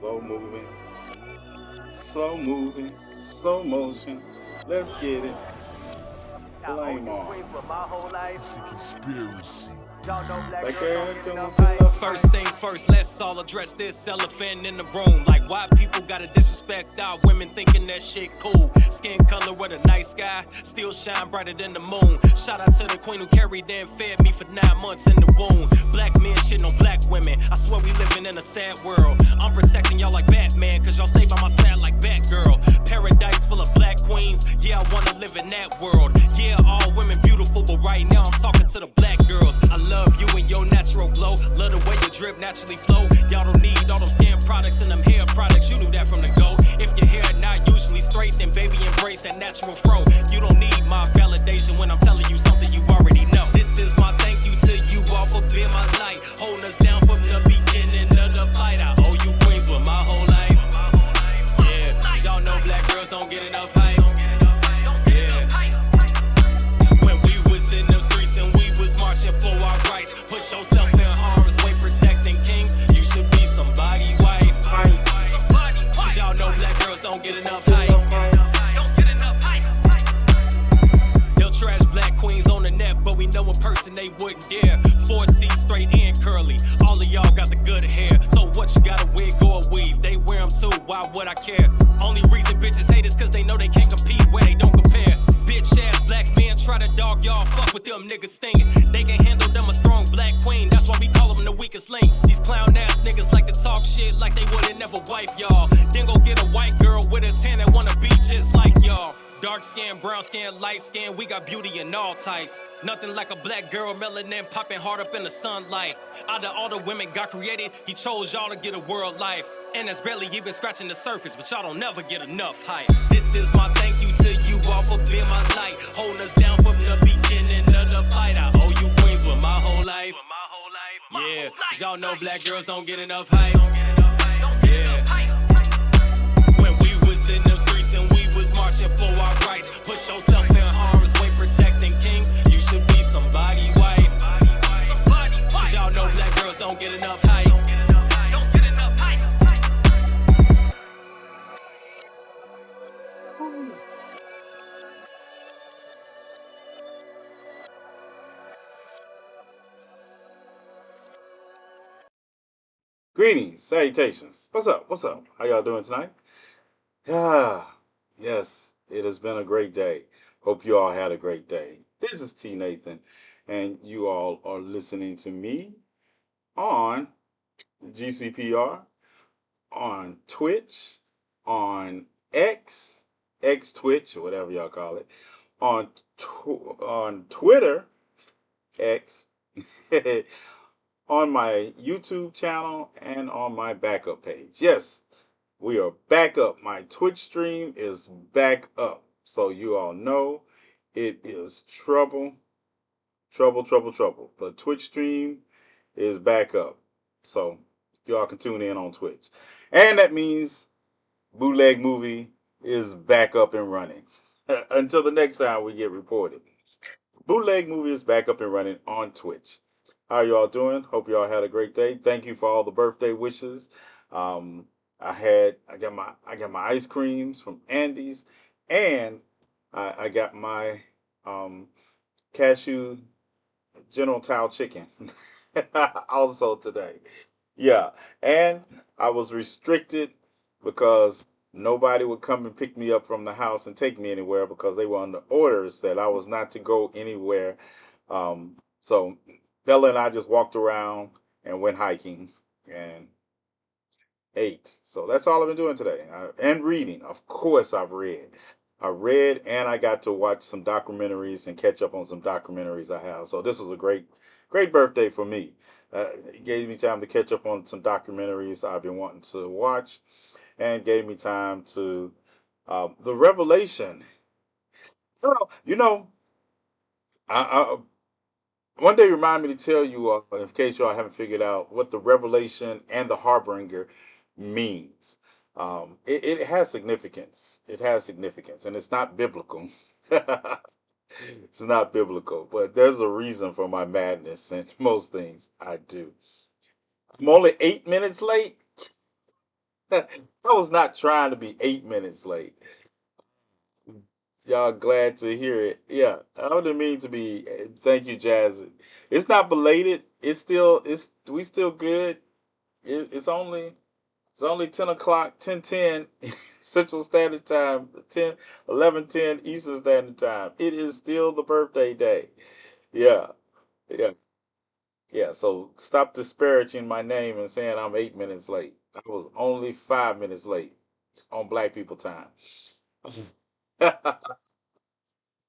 Slow moving, slow moving, slow motion. Let's get it. Blame on. It's a conspiracy. Like everything will be enough. First things first, let's all address this elephant in the room. Like, why people gotta disrespect our women thinking that shit cool? Skin color with a nice guy, still shine brighter than the moon. Shout out to the queen who carried and fed me for 9 months in the womb. Black men shitting on black women, I swear we living in a sad world. I'm protecting y'all like Batman, cause y'all stay by my side like Batgirl. Paradise full of black queens, yeah, I wanna live in that world. Yeah, all women beautiful, but right now I'm talking to the black girls. I love you and your natural glow, love the way your drip naturally flow. Y'all don't need all them skin products and them hair products, you knew that from the go. If your hair not usually straight, then baby embrace that natural fro. You don't need my validation when I'm telling you something you already know. This is my thank you to you all for being my light, holding us down from the beginning of the fight. I owe you queens with my whole life. Yeah, 'cause y'all know black girls don't get enough hype. Yeah, when we was in them streets and we was marching for our rights, put yourself in harm's way protecting kings, you should be somebody's wife. 'Cause y'all know black girls don't get enough hype. They'll trash black queens on the net, but we know in person they wouldn't dare. 4C straight and curly, all of y'all got the good hair. So what, you got a wig or a weave? They wear them too, why would I care? Only reason bitches hate is cause they know they can't compete where they don't compare. Bitch ass black men try to dog y'all, fuck with them niggas stinging. They can handle them a strong black queen, that's why we call them the weakest links. These clown ass niggas like to talk shit like they wouldn't never wife y'all. Then go get a white girl with a tan and wanna be just like y'all. Dark skin, brown skin, light skin, we got beauty in all types. Nothing like a black girl, melanin popping hard up in the sunlight. Out of all the women God created, he chose y'all to get a world life. And that's barely even scratching the surface, but y'all don't never get enough hype. This is my thank you to you all for being my light, holding us down from the beginning of the fight. I owe you queens with my whole life. Yeah, 'cause y'all know black girls don't get enough hype. Yeah, when we was in them streets and we was marching for our rights, put yourself in harm's way protecting kings, you should be somebody's wife. 'Cause y'all know black girls don't get enough hype. Greetings, salutations. What's up? What's up? How y'all doing tonight? Ah, yes, it has been a great day. Hope you all had a great day. This is TNAthan, and you all are listening to me on GCPR, on Twitch, on X Twitch, or whatever y'all call it, on Twitter, X, on my YouTube channel, and on my backup page. Yes, we are back up. My Twitch stream is back up. So you all know it is trouble, trouble, trouble, trouble. The Twitch stream is back up. So y'all can tune in on Twitch. And that means Bootleg Movie is back up and running. Until the next time we get reported. Bootleg Movie is back up and running on Twitch. How y'all doing? Hope y'all had a great day. Thank you for all the birthday wishes. I got my ice creams from Andy's, and I got my cashew General Tao chicken also today. Yeah, and I was restricted because nobody would come and pick me up from the house and take me anywhere because they were under orders that I was not to go anywhere. So Bella and I just walked around and went hiking and ate. So that's all I've been doing today. And reading. Of course, I've read. I read and I got to watch some documentaries and catch up on some documentaries I have. So this was a great birthday for me. It gave me time to catch up on some documentaries I've been wanting to watch, and gave me time to the revelation. You know, I one day remind me to tell you, in case y'all haven't figured out, what the revelation and the harbinger means. It has significance. It has significance, and it's not biblical. It's not biblical, but there's a reason for my madness and most things I do. I'm only 8 minutes late. I was not trying to be 8 minutes late. Y'all glad to hear it. Yeah, I didn't mean to be. Thank you, Jazz. It's not belated. It's we still good. It's only 10 o'clock, 10:10 Central Standard Time, 10:11:10 Eastern Standard Time. It is still the birthday day. Yeah, yeah, yeah. So stop disparaging my name and saying I'm 8 minutes late. I was only 5 minutes late on Black People time.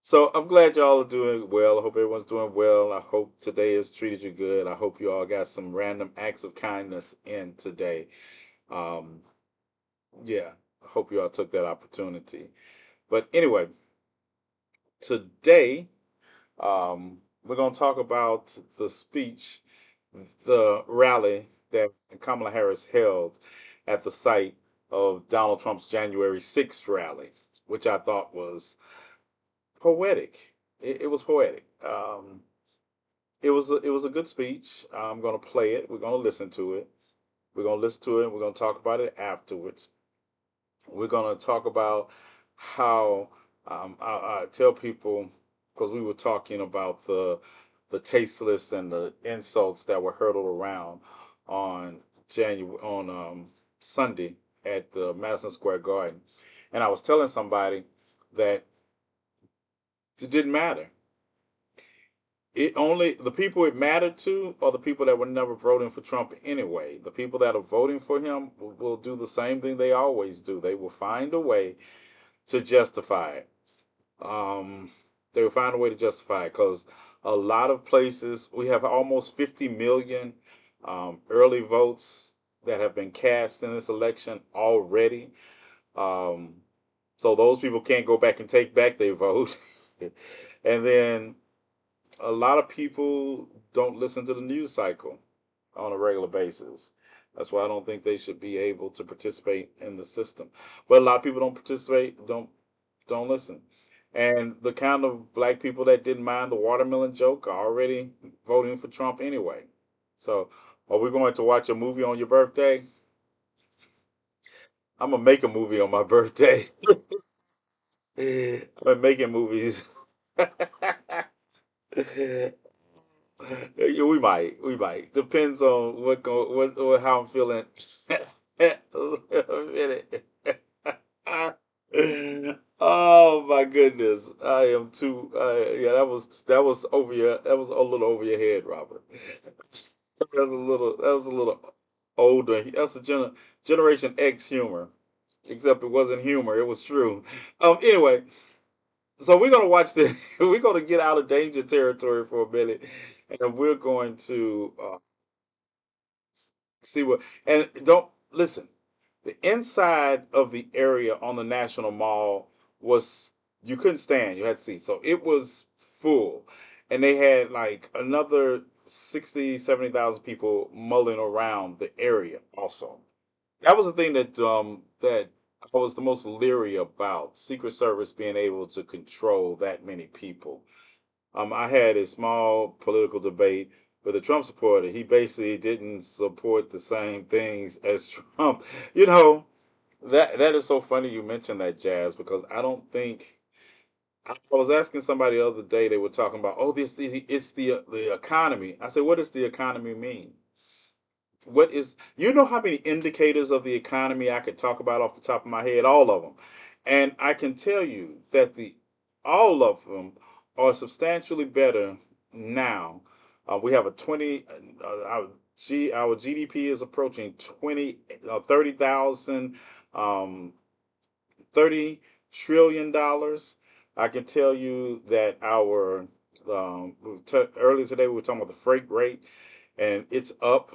So I'm glad y'all are doing well. I hope everyone's doing well. I hope today has treated you good. I hope you all got some random acts of kindness in today. Um, yeah, I hope you all took that opportunity. But anyway, today we're going to talk about the speech, the rally that Kamala Harris held at the site of Donald Trump's January 6th rally, which I thought was poetic. It was poetic. It was a good speech. I'm going to play it. We're going to listen to it. We're going to listen to it. We're going to talk about it afterwards. We're going to talk about how I tell people, because we were talking about the tasteless and the insults that were hurtled around on Sunday at the Madison Square Garden, and I was telling somebody that it didn't matter. It only the people it mattered to are the people that were never voting for Trump anyway. The people that are voting for him will do the same thing they always do. They will find a way to justify it. Um, they will find a way to justify it because a lot of places we have almost 50 million early votes that have been cast in this election already. Um, so those people can't go back and take back their vote. And then a lot of people don't listen to the news cycle on a regular basis. That's why I don't think they should be able to participate in the system. But a lot of people don't participate, don't listen. And the kind of black people that didn't mind the watermelon joke are already voting for Trump anyway. So, are we going to watch a movie on your birthday? I'm gonna make a movie on my birthday. I've been making movies. Yeah, we might. Depends on what how I'm feeling. A minute. Oh my goodness, I am too. Yeah, that was over your. That was a little over your head, Robert. That was a little. That was a little older. That's a Generation X humor, except it wasn't humor. It was true. Anyway, so we're gonna watch the. We're gonna get out of danger territory for a minute, and we're going to see what. And don't listen. The inside of the area on the National Mall was you couldn't stand. You had to see. So it was full, and they had like another 60, 70,000 people mulling around the area. Also, that was the thing that I was the most leery about. Secret Service being able to control that many people. I had a small political debate with a Trump supporter. He basically didn't support the same things as Trump. You know, that is so funny you mentioned that, Jazz, because I don't think I was asking somebody the other day. They were talking about, oh, it's the economy. I said, what does the economy mean? What is you know how many indicators of the economy I could talk about off the top of my head? All of them, and I can tell you that the all of them are substantially better now. We have a 20 our GDP is approaching 20 30,000 um, $30 trillion. I can tell you that our earlier today we were talking about the freight rate, and it's up.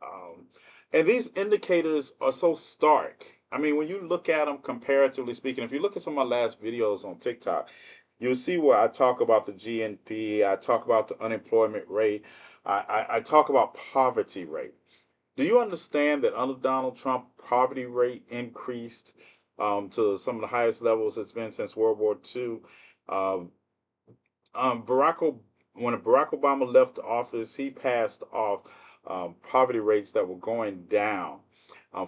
Um, and these indicators are so stark. I mean, when you look at them comparatively speaking, if you look at some of my last videos on TikTok, you'll see where I talk about the GNP, I talk about the unemployment rate, I talk about poverty rate. Do you understand that under Donald Trump, poverty rate increased to some of the highest levels it's been since World War II? Um, Barack, when Barack Obama left office, he passed off poverty rates that were going down.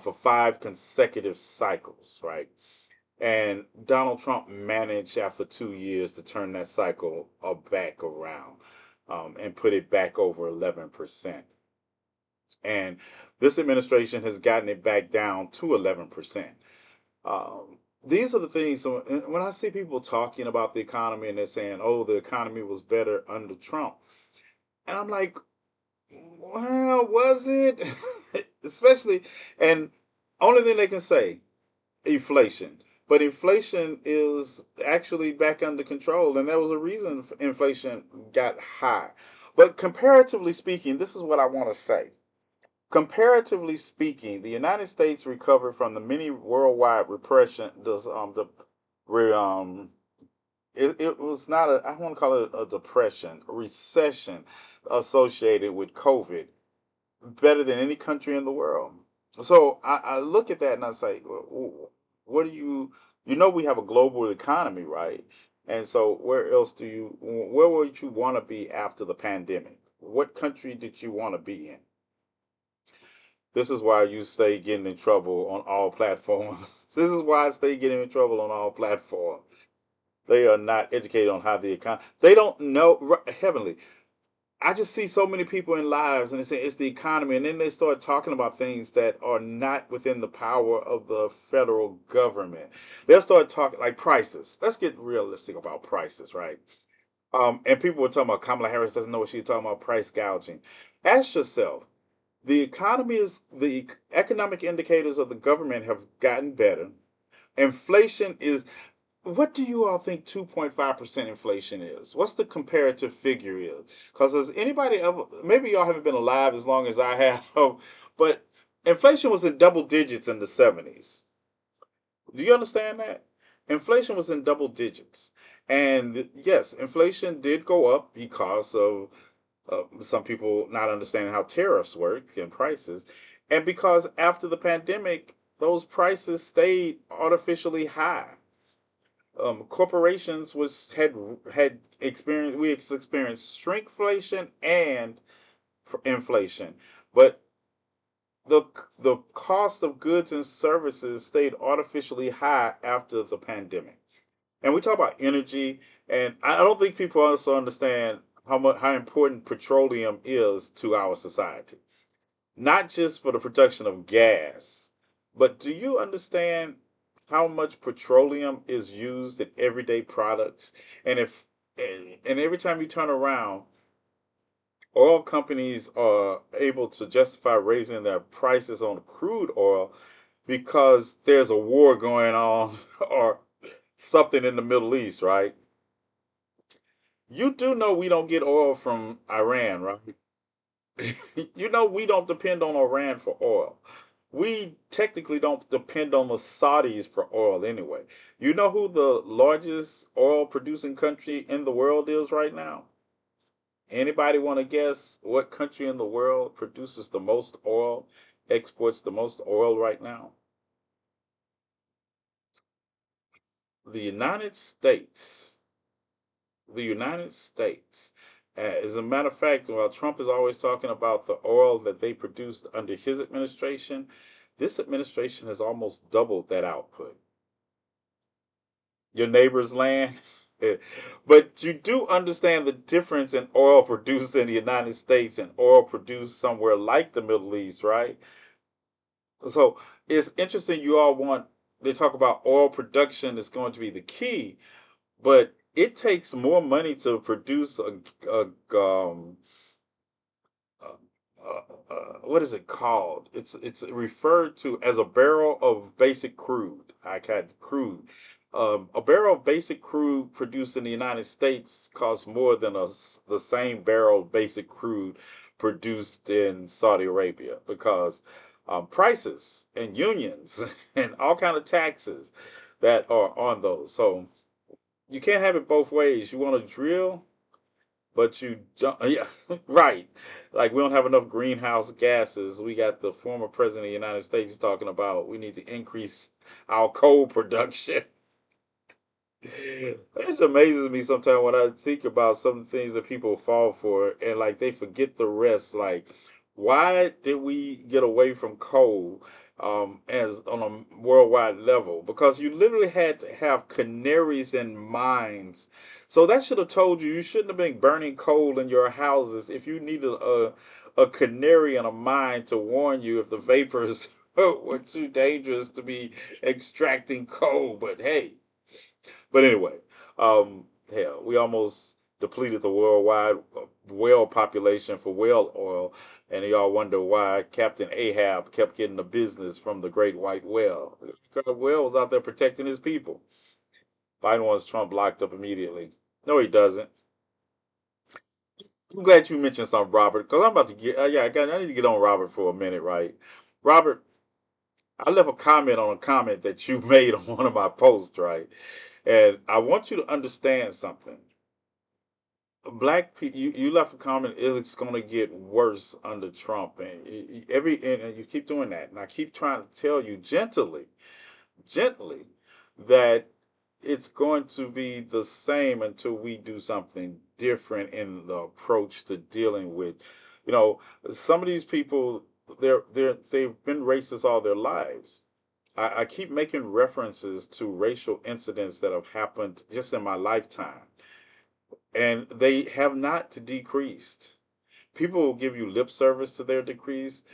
for 5 consecutive cycles, right? And Donald Trump managed after 2 years to turn that cycle back around and put it back over 11%. And this administration has gotten it back down to 11%. These are the things. So when I see people talking about the economy and they're saying, "Oh, the economy was better under Trump," and I'm like, "Well, was it?" Especially, and only thing they can say, inflation. But inflation is actually back under control, and there was a reason inflation got high. But comparatively speaking, this is what I want to say. Comparatively speaking, the United States recovered from the many worldwide repression. Re- um, it was not a, I want to call it a depression, a recession associated with COVID better than any country in the world. So I look at that and I say, what do you know, we have a global economy, right? And so where would you want to be after the pandemic? What country did you want to be in? This is why you stay getting in trouble on all platforms. This is why I stay getting in trouble on all platforms. They are not educated on how the economy. They don't know heavenly. I just see so many people in lives and they say it's the economy, and then they start talking about things that are not within the power of the federal government. They'll start talking like prices. Let's get realistic about prices, right? And people were talking about Kamala Harris doesn't know what she's talking about, price gouging. Ask yourself, the economic indicators of the government have gotten better. Inflation is, what do you all think 2.5% inflation is? What's the comparative figure is? Because has anybody ever, maybe y'all haven't been alive as long as I have, but inflation was in double digits in the 70s. Do you understand that? Inflation was in double digits. And yes, inflation did go up because of some people not understanding how tariffs work and prices. And because after the pandemic, those prices stayed artificially high. Corporations had experienced, we experienced shrinkflation and inflation, but the the cost of goods and services stayed artificially high after the pandemic. And we talk about energy, and I don't think people also understand how important petroleum is to our society, not just for the production of gas, but do you understand how much petroleum is used in everyday products? And if and every time you turn around, oil companies are able to justify raising their prices on crude oil because there's a war going on or something in the Middle East, right? You do know we don't get oil from Iran, right? You know we don't depend on Iran for oil. We technically don't depend on the Saudis for oil anyway. You know who the largest oil producing country in the world is right now? Anybody want to guess what country in the world produces the most oil, exports the most oil right now? The United States. The United States. As a matter of fact, while Trump is always talking about the oil that they produced under his administration, this administration has almost doubled that output. Your neighbor's land. But you do understand the difference in oil produced in the United States and oil produced somewhere like the Middle East, right? So it's interesting you all want, they talk about oil production is going to be the key, but it takes more money to produce uh, what is it called? It's referred to as a barrel of basic crude. I had crude. A barrel of basic crude produced in the United States costs more than the same barrel of basic crude produced in Saudi Arabia because prices and unions and all kind of taxes that are on those. So you can't have it both ways. You want to drill, but you don't. Yeah, right. Like we don't have enough greenhouse gases. We got the former president of the United States talking about we need to increase our coal production. It amazes me sometimes when I think about some things that people fall for and like they forget the rest. Like, why did we get away from coal? as on a worldwide level because you literally had to have canaries in mines. So that should have told you shouldn't have been burning coal in your houses if you needed a canary in a mine to warn you if the vapors were too dangerous to be extracting coal. But hey, but anyway, hell, we almost depleted the worldwide whale population for whale oil, and y'all wonder why Captain Ahab kept getting the business from the great white whale. Because the whale was out there protecting his people. Biden wants Trump locked up immediately. No, he doesn't. I'm glad you mentioned something, Robert, because I'm about to get. Yeah, I need to get on Robert for a minute, right? Robert, I left a comment on a comment that you made on one of my posts, right? And I want you to understand something. Black people, you left a comment. It's going to get worse under Trump, and and you keep doing that. And I keep trying to tell you gently, that it's going to be the same until we do something different in the approach to dealing with, you know, some of these people. They've been racist all their lives. I keep making references to racial incidents that have happened just in my lifetime, and they have not decreased. People will give you lip service to their decrease.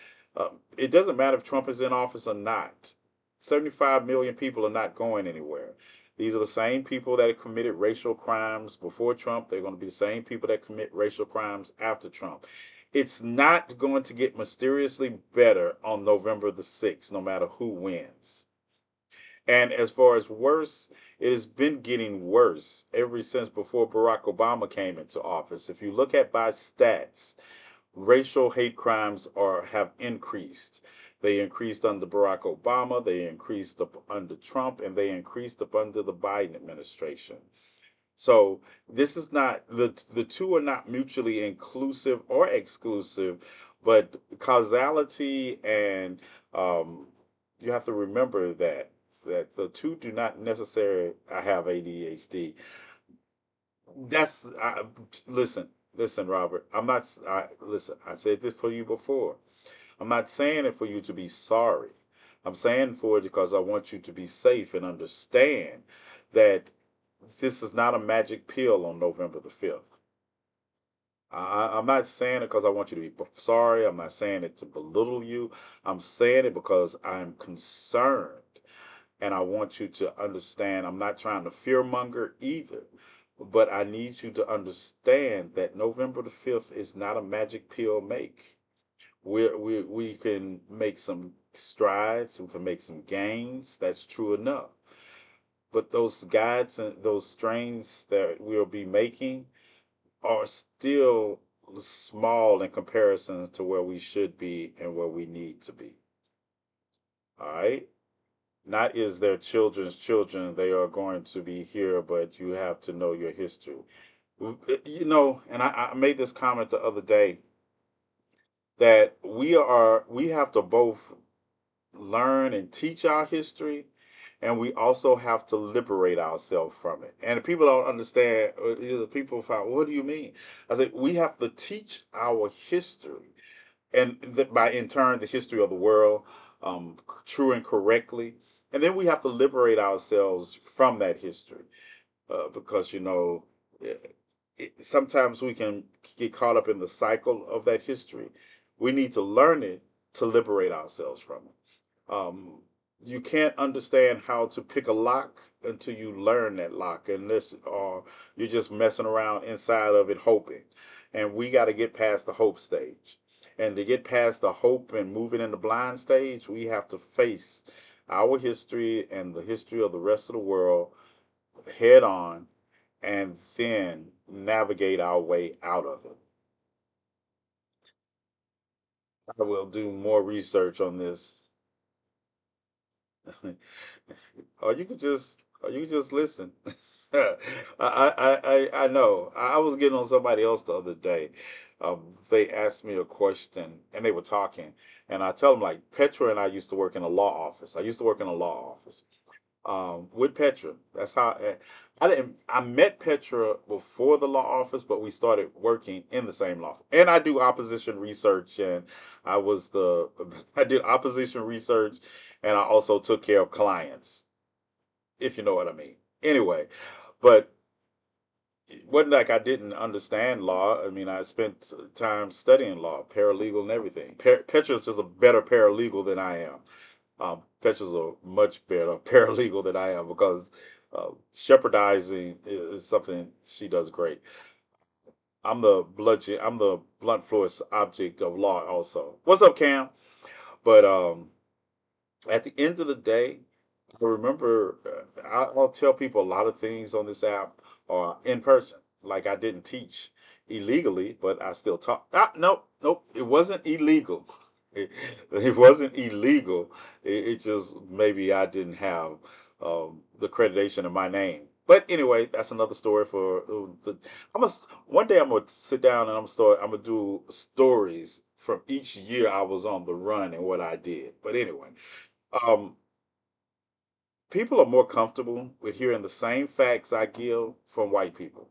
It doesn't matter if Trump is in office or not. 75 million people are not going anywhere. These are the same people that have committed racial crimes before Trump. They're going to be the same people that commit racial crimes after Trump. It's not going to get mysteriously better on November the 6th, no matter who wins. And as far as worse, it has been getting worse ever since before Barack Obama came into office. If you look at by stats, racial hate crimes have increased. They increased under Barack Obama, they increased up under Trump, and they increased up under the Biden administration. So this is not the two are not mutually inclusive or exclusive, but causality and um, you have to remember that the two do not necessarily. I have ADHD. That's listen, Robert. I'm not. Listen. I said this for you before. I'm not saying it for you to be sorry. I'm saying for it because I want you to be safe and understand that this is not a magic pill on November the 5th. I'm not saying it because I want you to be sorry. I'm not saying it to belittle you. I'm saying it because I'm concerned and I want you to understand. I'm not trying to fearmonger either, but I need you to understand that November the 5th is not a magic pill make. We can make some strides, we can make some gains. That's true enough. But those guides and those strains that we'll be making are still small in comparison to where we should be and where we need to be. All right. Not is their children's children, they are going to be here, but you have to know your history. You know, and I made this comment the other day that we have to both learn and teach our history, and we also have to liberate ourselves from it. And people don't understand. People find, what do you mean? I said we have to teach our history, and by in turn the history of the world, true and correctly, and then we have to liberate ourselves from that history, because sometimes we can get caught up in the cycle of that history. We need to learn it to liberate ourselves from it. You can't understand how to pick a lock until you learn that lock, and this, or you're just messing around inside of it hoping. And we got to get past the hope stage. And to get past the hope and moving in the blind stage, we have to face our history and the history of the rest of the world head on, and then navigate our way out of it. I will do more research on this. Or you could just listen. I know. I was getting on somebody else the other day. They asked me a question and they were talking, and I tell them like Petra and I used to work in a law office. I used to work in a law office, with Petra. That's how I didn't. I met Petra before the law office, but we started working in the same law office. And I do opposition research, and I was the I did opposition research, and I also took care of clients, if you know what I mean. Anyway, but it wasn't like I didn't understand law. I mean, I spent time studying law, paralegal, and everything. Petra's just a better paralegal than I am. Petra's a much better paralegal than I am because shepherdizing is something she does great. I'm the blunt force object of law also. What's up, Cam? But at the end of the day, I remember I'll tell people a lot of things on this app or in person. Like I didn't teach illegally, but I still taught. Nope, nope. It wasn't illegal. It wasn't illegal. It just maybe I didn't have the accreditation in my name. But anyway, that's another story for the. One day I'm gonna sit down and I'm gonna do stories from each year I was on the run and what I did. But anyway, um, people are more comfortable with hearing the same facts I give from white people.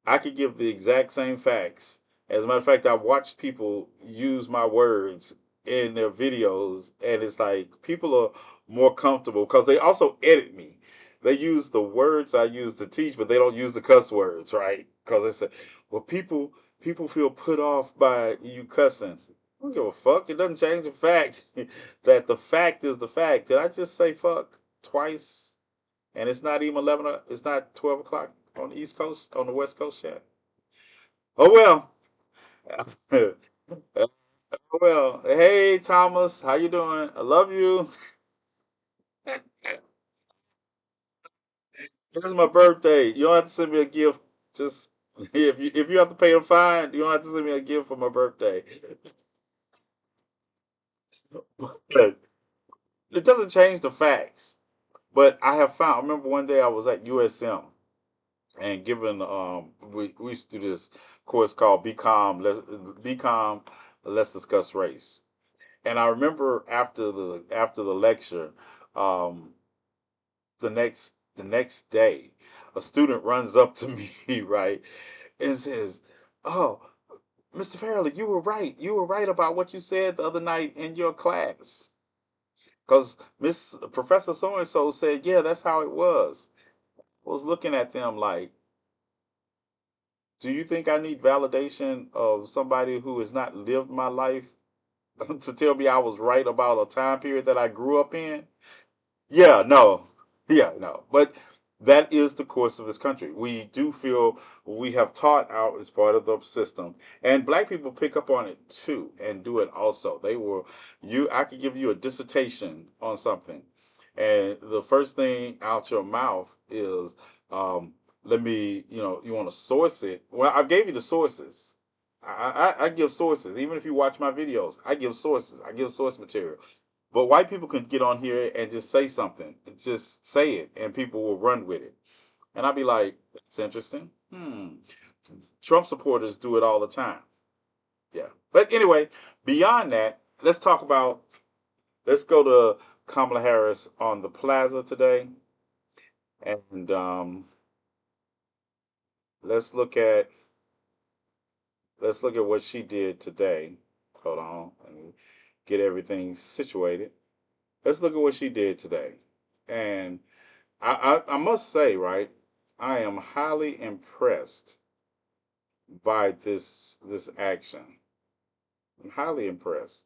I could give the exact same facts. As a matter of fact, I've watched people use my words in their videos, and it's like people are more comfortable because they also edit me. They use the words I use to teach, but they don't use the cuss words, right? Because they say, "Well, people feel put off by you cussing." I don't give a fuck. It doesn't change the fact that the fact is the fact. Did I just say fuck twice? And it's not even 11. It's not 12 o'clock on the East Coast, on the West Coast yet. Oh well. Oh well. Hey Thomas, how you doing? I love you. It's my birthday. You don't have to send me a gift. Just if you have to pay a fine, you don't have to send me a gift for my birthday. But it doesn't change the facts. But I have found. I remember one day I was at USM and given we used to do this course called Be Calm, Let's Discuss Race. And I remember after the lecture, um, the next day, a student runs up to me, right, and says, "Oh, Mr. Farrelly, you were right. You were right about what you said the other night in your class." Because Miss Professor so and so said, "Yeah, that's how it was." I was looking at them like, do you think I need validation of somebody who has not lived my life to tell me I was right about a time period that I grew up in? Yeah, no. Yeah, no. But that is the course of this country. We do feel we have taught out as part of the system. And black people pick up on it too and do it also. They will I could give you a dissertation on something. And the first thing out your mouth is let me, you want to source it. Well, I gave you the sources. I give sources. Even if you watch my videos, I give sources. I give source material. But white people can get on here and just say something, just say it, and people will run with it. And I'll be like, that's interesting. Trump supporters do it all the time. Yeah. But anyway, beyond that, let's go to Kamala Harris on the plaza today. And let's look at let's look at what she did today. Hold on, let me get everything situated. Let's look at what she did today. And I must say, right, I am highly impressed by this action. I'm highly impressed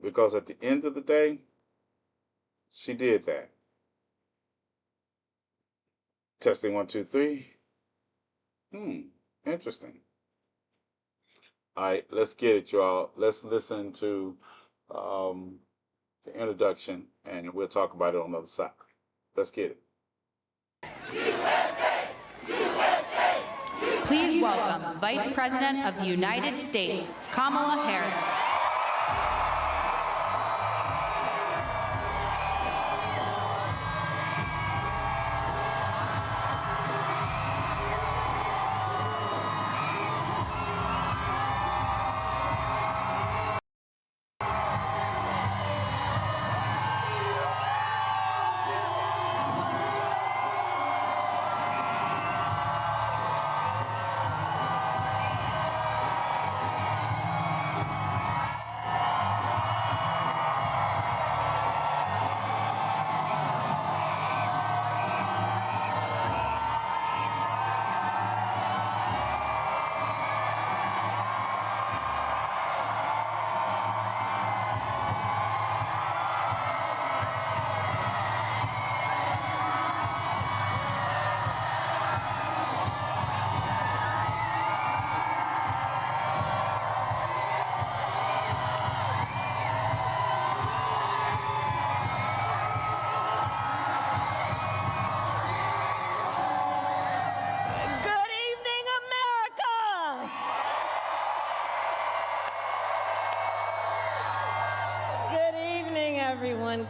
because at the end of the day, she did that. Testing one, two, three. Interesting. All right, let's get it, y'all. Let's listen to um, the introduction, and we'll talk about it on the other side. Let's get it. Please welcome Vice President of the United States, Kamala Harris.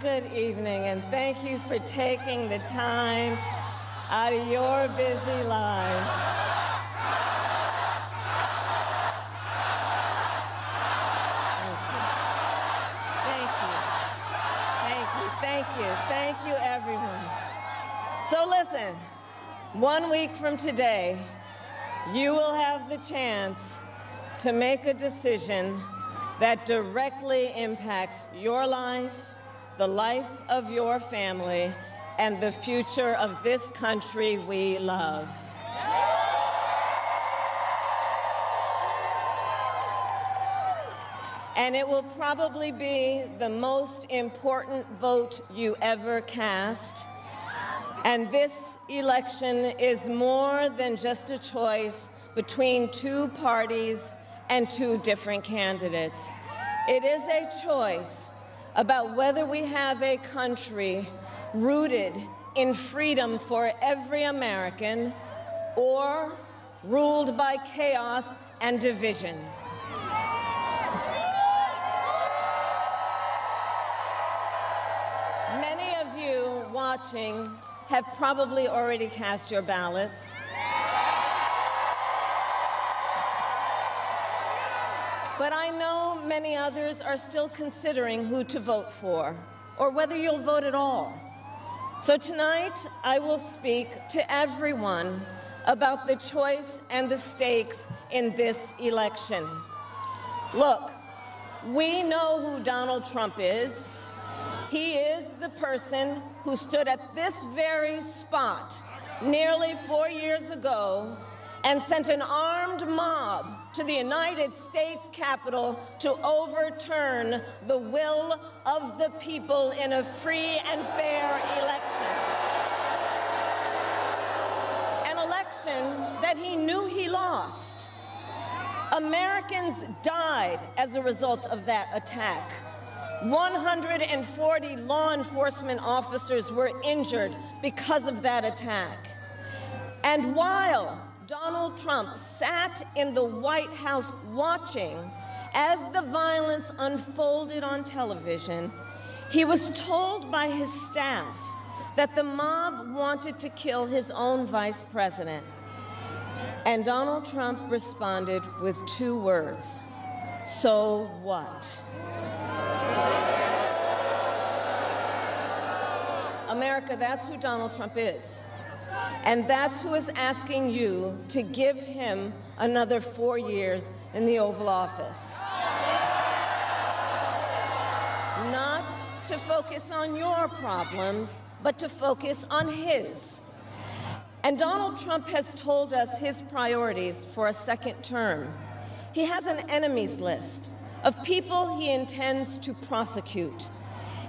good evening, and thank you for taking the time out of your busy lives. Thank you, everyone. So listen, 1 week from today, you will have the chance to make a decision that directly impacts your life, the life of your family, and the future of this country we love. And it will probably be the most important vote you ever cast. And this election is more than just a choice between two parties and two different candidates. It is a choice about whether we have a country rooted in freedom for every American or ruled by chaos and division. Many of you watching have probably already cast your ballots. But I know many others are still considering who to vote for, or whether you'll vote at all. So tonight, I will speak to everyone about the choice and the stakes in this election. Look, we know who Donald Trump is. He is the person who stood at this very spot nearly 4 years ago and sent an armed mob to the United States Capitol to overturn the will of the people in a free and fair election. An election that he knew he lost. Americans died as a result of that attack. 140 law enforcement officers were injured because of that attack. And while Donald Trump sat in the White House watching as the violence unfolded on television, he was told by his staff that the mob wanted to kill his own vice president. And Donald Trump responded with 2 words: "So what?" America, that's who Donald Trump is. And that's who is asking you to give him another 4 years in the Oval Office. Not to focus on your problems, but to focus on his. And Donald Trump has told us his priorities for a second term. He has an enemies list of people he intends to prosecute.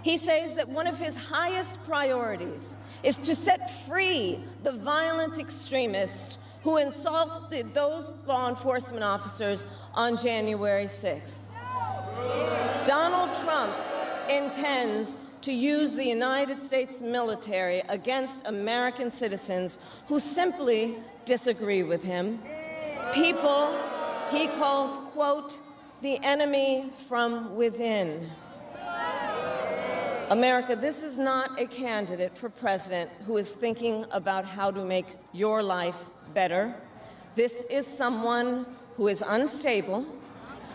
He says that one of his highest priorities is to set free the violent extremists who insulted those law enforcement officers on January 6th. Donald Trump intends to use the United States military against American citizens who simply disagree with him. People he calls, quote, the enemy from within. America, this is not a candidate for president who is thinking about how to make your life better. This is someone who is unstable,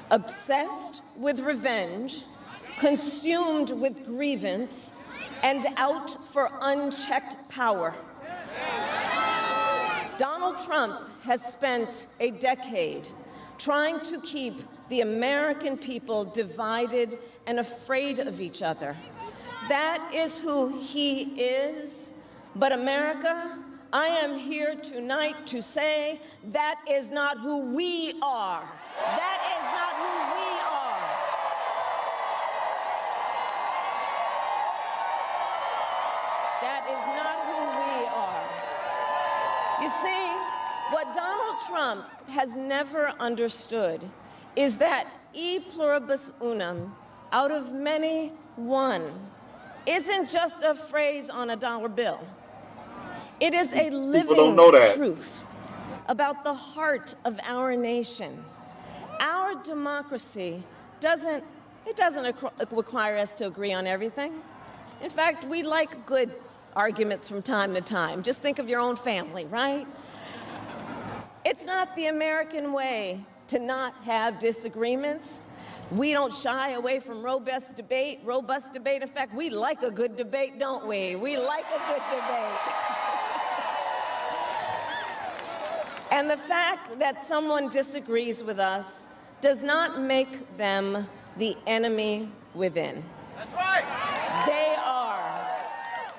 obsessed with revenge, consumed with grievance, and out for unchecked power. Donald Trump has spent a decade trying to keep the American people divided and afraid of each other. That is who he is. But America, I am here tonight to say that is not who we are. That is not who we are. That is not who we are. You see, what Donald Trump has never understood is that e pluribus unum, out of many, one, isn't just a phrase on a dollar bill. It is a living truth about the heart of our nation. Our democracy doesn't require us to agree on everything. In fact, we like good arguments from time to time. Just think of your own family, right? It's not the American way to not have disagreements. We don't shy away from robust debate. In fact, we like a good debate, don't we? We like a good debate. And the fact that someone disagrees with us does not make them the enemy within. That's right. They are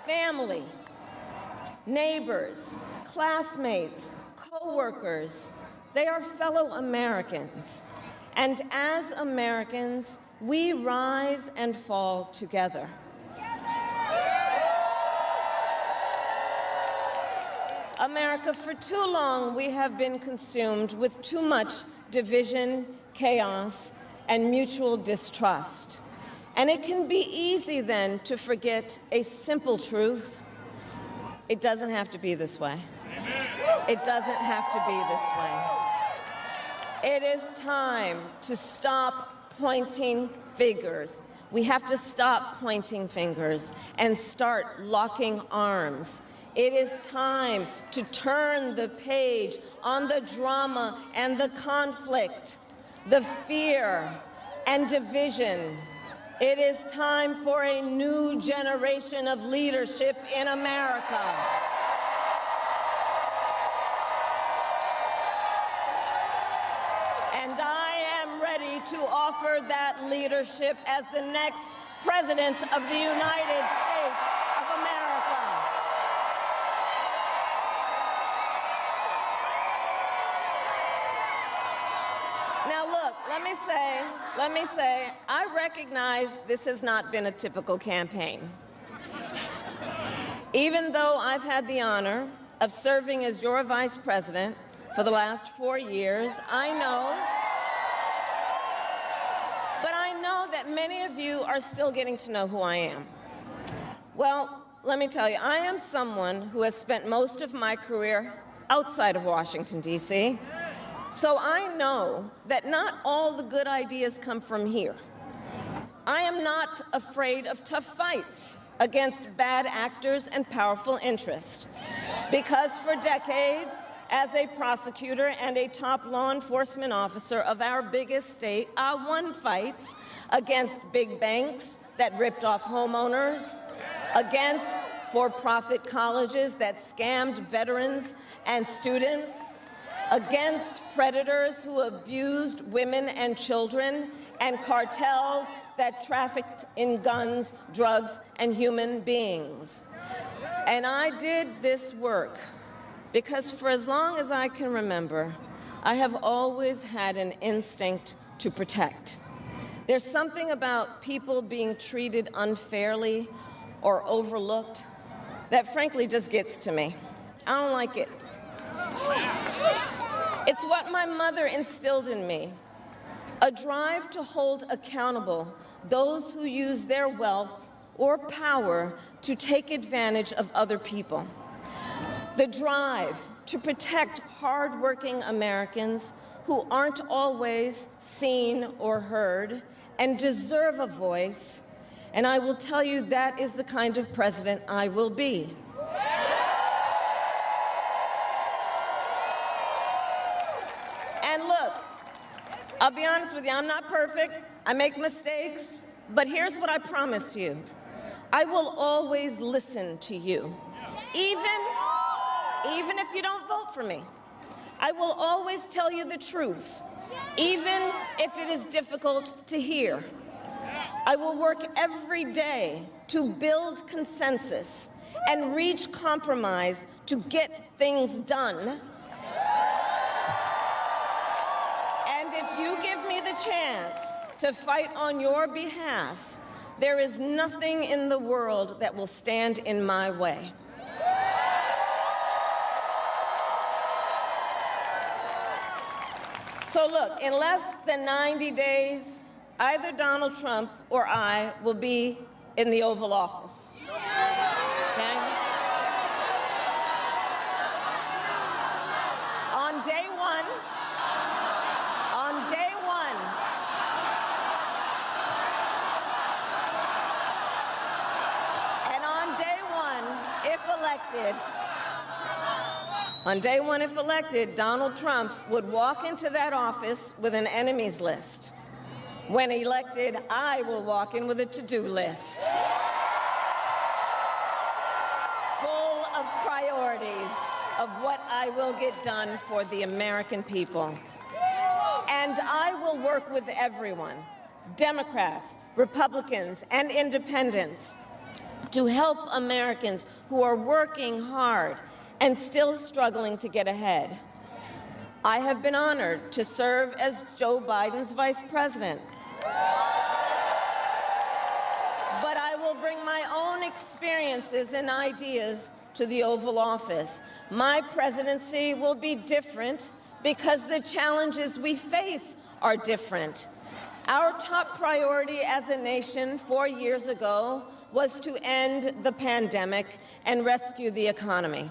family, neighbors, classmates, co-workers. They are fellow Americans. And as Americans, we rise and fall together. America, for too long, we have been consumed with too much division, chaos, and mutual distrust. And it can be easy then to forget a simple truth. It doesn't have to be this way. It doesn't have to be this way. It is time to stop pointing fingers. We have to stop pointing fingers and start locking arms. It is time to turn the page on the drama and the conflict, the fear and division. It is time for a new generation of leadership in America. And I am ready to offer that leadership as the next President of the United States of America. Now look, let me say, I recognize this has not been a typical campaign. Even though I've had the honor of serving as your vice president for the last 4 years, I know that many of you are still getting to know who I am. Well, let me tell you, I am someone who has spent most of my career outside of Washington, D.C., so I know that not all the good ideas come from here. I am not afraid of tough fights against bad actors and powerful interests, because for decades, as a prosecutor and a top law enforcement officer of our biggest state, I won fights against big banks that ripped off homeowners, against for-profit colleges that scammed veterans and students, against predators who abused women and children, and cartels that trafficked in guns, drugs, and human beings. And I did this work because for as long as I can remember, I have always had an instinct to protect. There's something about people being treated unfairly or overlooked that frankly just gets to me. I don't like it. It's what my mother instilled in me, a drive to hold accountable those who use their wealth or power to take advantage of other people. The drive to protect hardworking Americans who aren't always seen or heard and deserve a voice, and I will tell you that is the kind of president I will be. And look, I'll be honest with you, I'm not perfect, I make mistakes, but here's what I promise you. I will always listen to you, even if you don't vote for me. I will always tell you the truth, even if it is difficult to hear. I will work every day to build consensus and reach compromise to get things done. And if you give me the chance to fight on your behalf, there is nothing in the world that will stand in my way. So look, in less than 90 days, either Donald Trump or I will be in the Oval Office. Okay? On day one, if elected, Donald Trump would walk into that office with an enemies list. When elected, I will walk in with a to-do list full of priorities of what I will get done for the American people. And I will work with everyone, Democrats, Republicans, and independents, to help Americans who are working hard and still struggling to get ahead. I have been honored to serve as Joe Biden's vice president. But I will bring my own experiences and ideas to the Oval Office. My presidency will be different because the challenges we face are different. Our top priority as a nation 4 years ago was to end the pandemic and rescue the economy.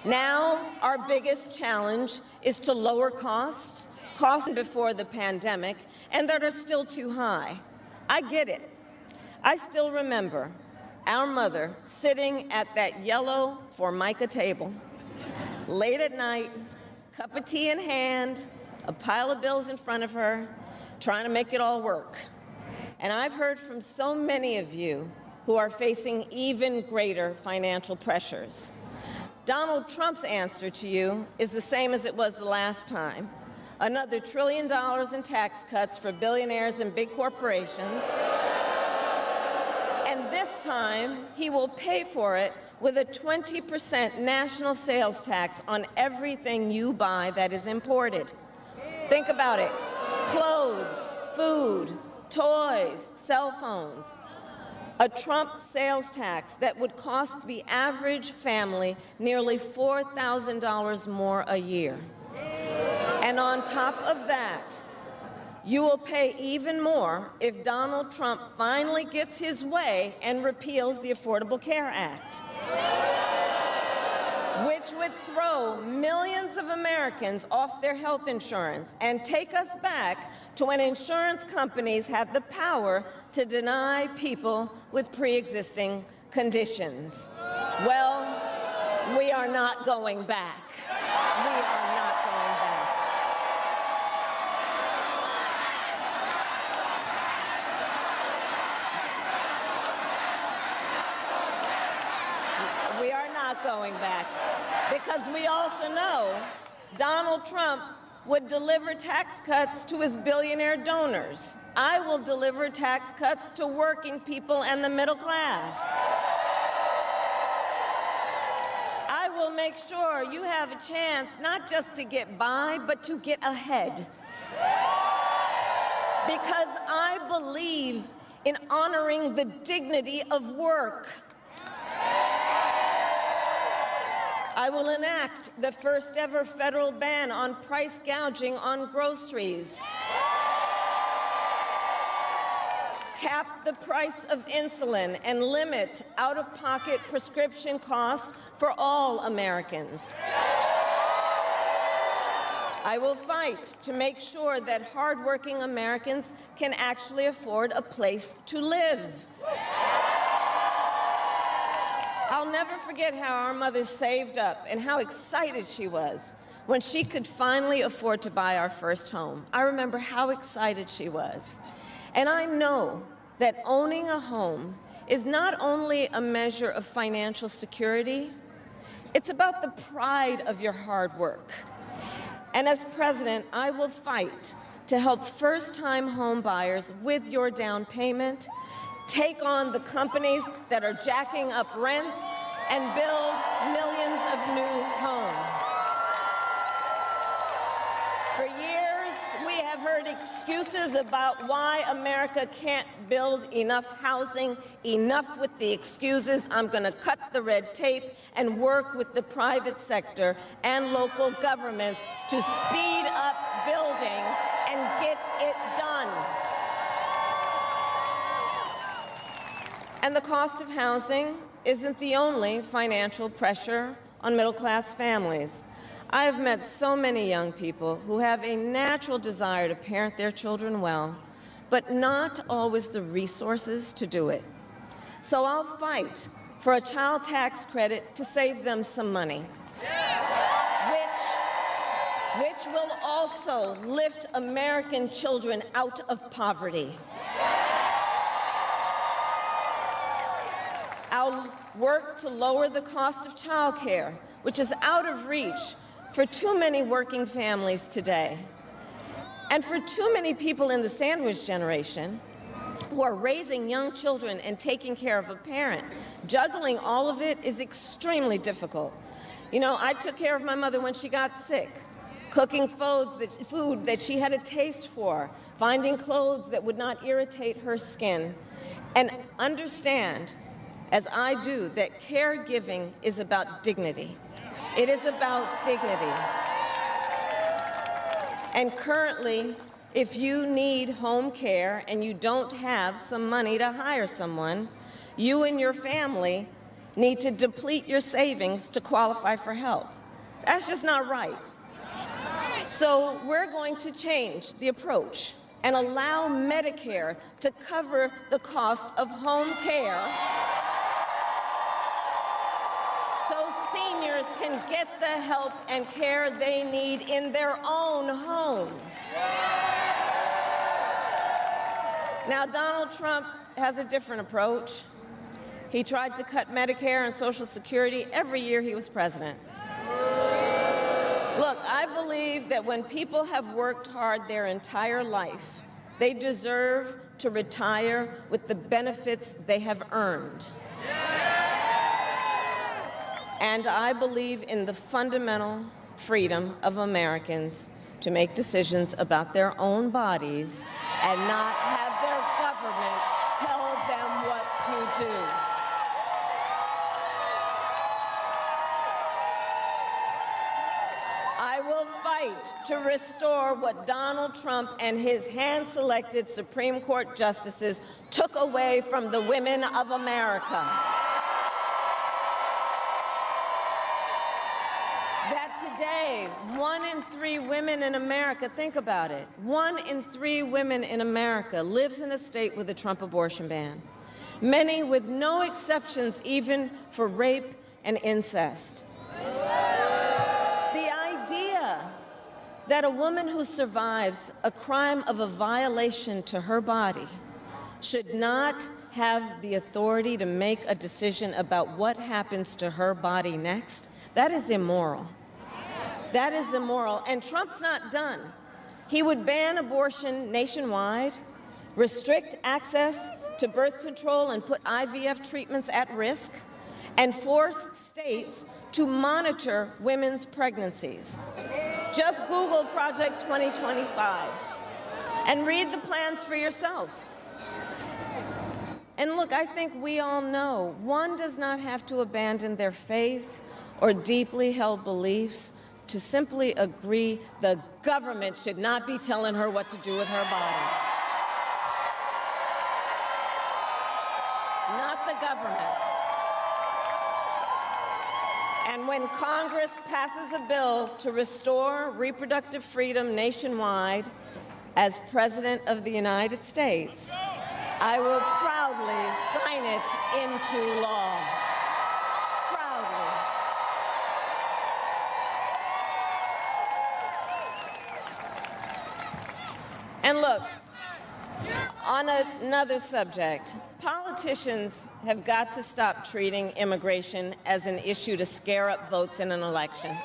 Now, our biggest challenge is to lower costs before the pandemic, and that are still too high. I get it. I still remember our mother sitting at that yellow Formica table, late at night, cup of tea in hand, a pile of bills in front of her, trying to make it all work. And I've heard from so many of you who are facing even greater financial pressures. Donald Trump's answer to you is the same as it was the last time. Another $1 trillion in tax cuts for billionaires and big corporations. And this time, he will pay for it with a 20% national sales tax on everything you buy that is imported. Think about it. Clothes, food, toys, cell phones. A Trump sales tax that would cost the average family nearly $4,000 more a year. And on top of that, you will pay even more if Donald Trump finally gets his way and repeals the Affordable Care Act, which would throw millions of Americans off their health insurance and take us back to when insurance companies had the power to deny people with pre-existing conditions. Well, we are not going back. We are not going back. We are not going back, because we also know Donald Trump would deliver tax cuts to his billionaire donors. I will deliver tax cuts to working people and the middle class. I will make sure you have a chance not just to get by, but to get ahead. Because I believe in honoring the dignity of work. I will enact the first ever federal ban on price gouging on groceries. Cap the price of insulin and limit out-of-pocket prescription costs for all Americans. I will fight to make sure that hardworking Americans can actually afford a place to live. I'll never forget how our mother saved up and how excited she was when she could finally afford to buy our first home. I remember how excited she was. And I know that owning a home is not only a measure of financial security, it's about the pride of your hard work. And as president, I will fight to help first-time home buyers with your down payment, take on the companies that are jacking up rents, and build millions of new homes. For years, we have heard excuses about why America can't build enough housing. Enough with the excuses. I'm going to cut the red tape and work with the private sector and local governments to speed up building and get it done. And the cost of housing isn't the only financial pressure on middle-class families. I have met so many young people who have a natural desire to parent their children well, but not always the resources to do it. So I'll fight for a child tax credit to save them some money, which will also lift American children out of poverty. I'll work to lower the cost of childcare, which is out of reach for too many working families today. And for too many people in the sandwich generation who are raising young children and taking care of a parent, juggling all of it is extremely difficult. You know, I took care of my mother when she got sick, cooking food that she had a taste for, finding clothes that would not irritate her skin, and understand, as I do, that caregiving is about dignity. It is about dignity. And currently, if you need home care and you don't have some money to hire someone, you and your family need to deplete your savings to qualify for help. That's just not right. So we're going to change the approach and allow Medicare to cover the cost of home care so seniors can get the help and care they need in their own homes. Now, Donald Trump has a different approach. He tried to cut Medicare and Social Security every year he was president. Look, I believe that when people have worked hard their entire life, they deserve to retire with the benefits they have earned. And I believe in the fundamental freedom of Americans to make decisions about their own bodies and not have their government tell them what to do. I will fight to restore what Donald Trump and his hand-selected Supreme Court justices took away from the women of America. Today, 1 in 3 women in America, think about it, 1 in 3 women in America lives in a state with a Trump abortion ban, many with no exceptions even for rape and incest. The idea that a woman who survives a crime of a violation to her body should not have the authority to make a decision about what happens to her body next, that is immoral. That is immoral, and Trump's not done. He would ban abortion nationwide, restrict access to birth control and put IVF treatments at risk, and force states to monitor women's pregnancies. Just Google Project 2025 and read the plans for yourself. And look, I think we all know one does not have to abandon their faith or deeply held beliefs to simply agree the government should not be telling her what to do with her body. Not the government. And when Congress passes a bill to restore reproductive freedom nationwide, as President of the United States, I will proudly sign it into law. And look, on another subject, politicians have got to stop treating immigration as an issue to scare up votes in an election,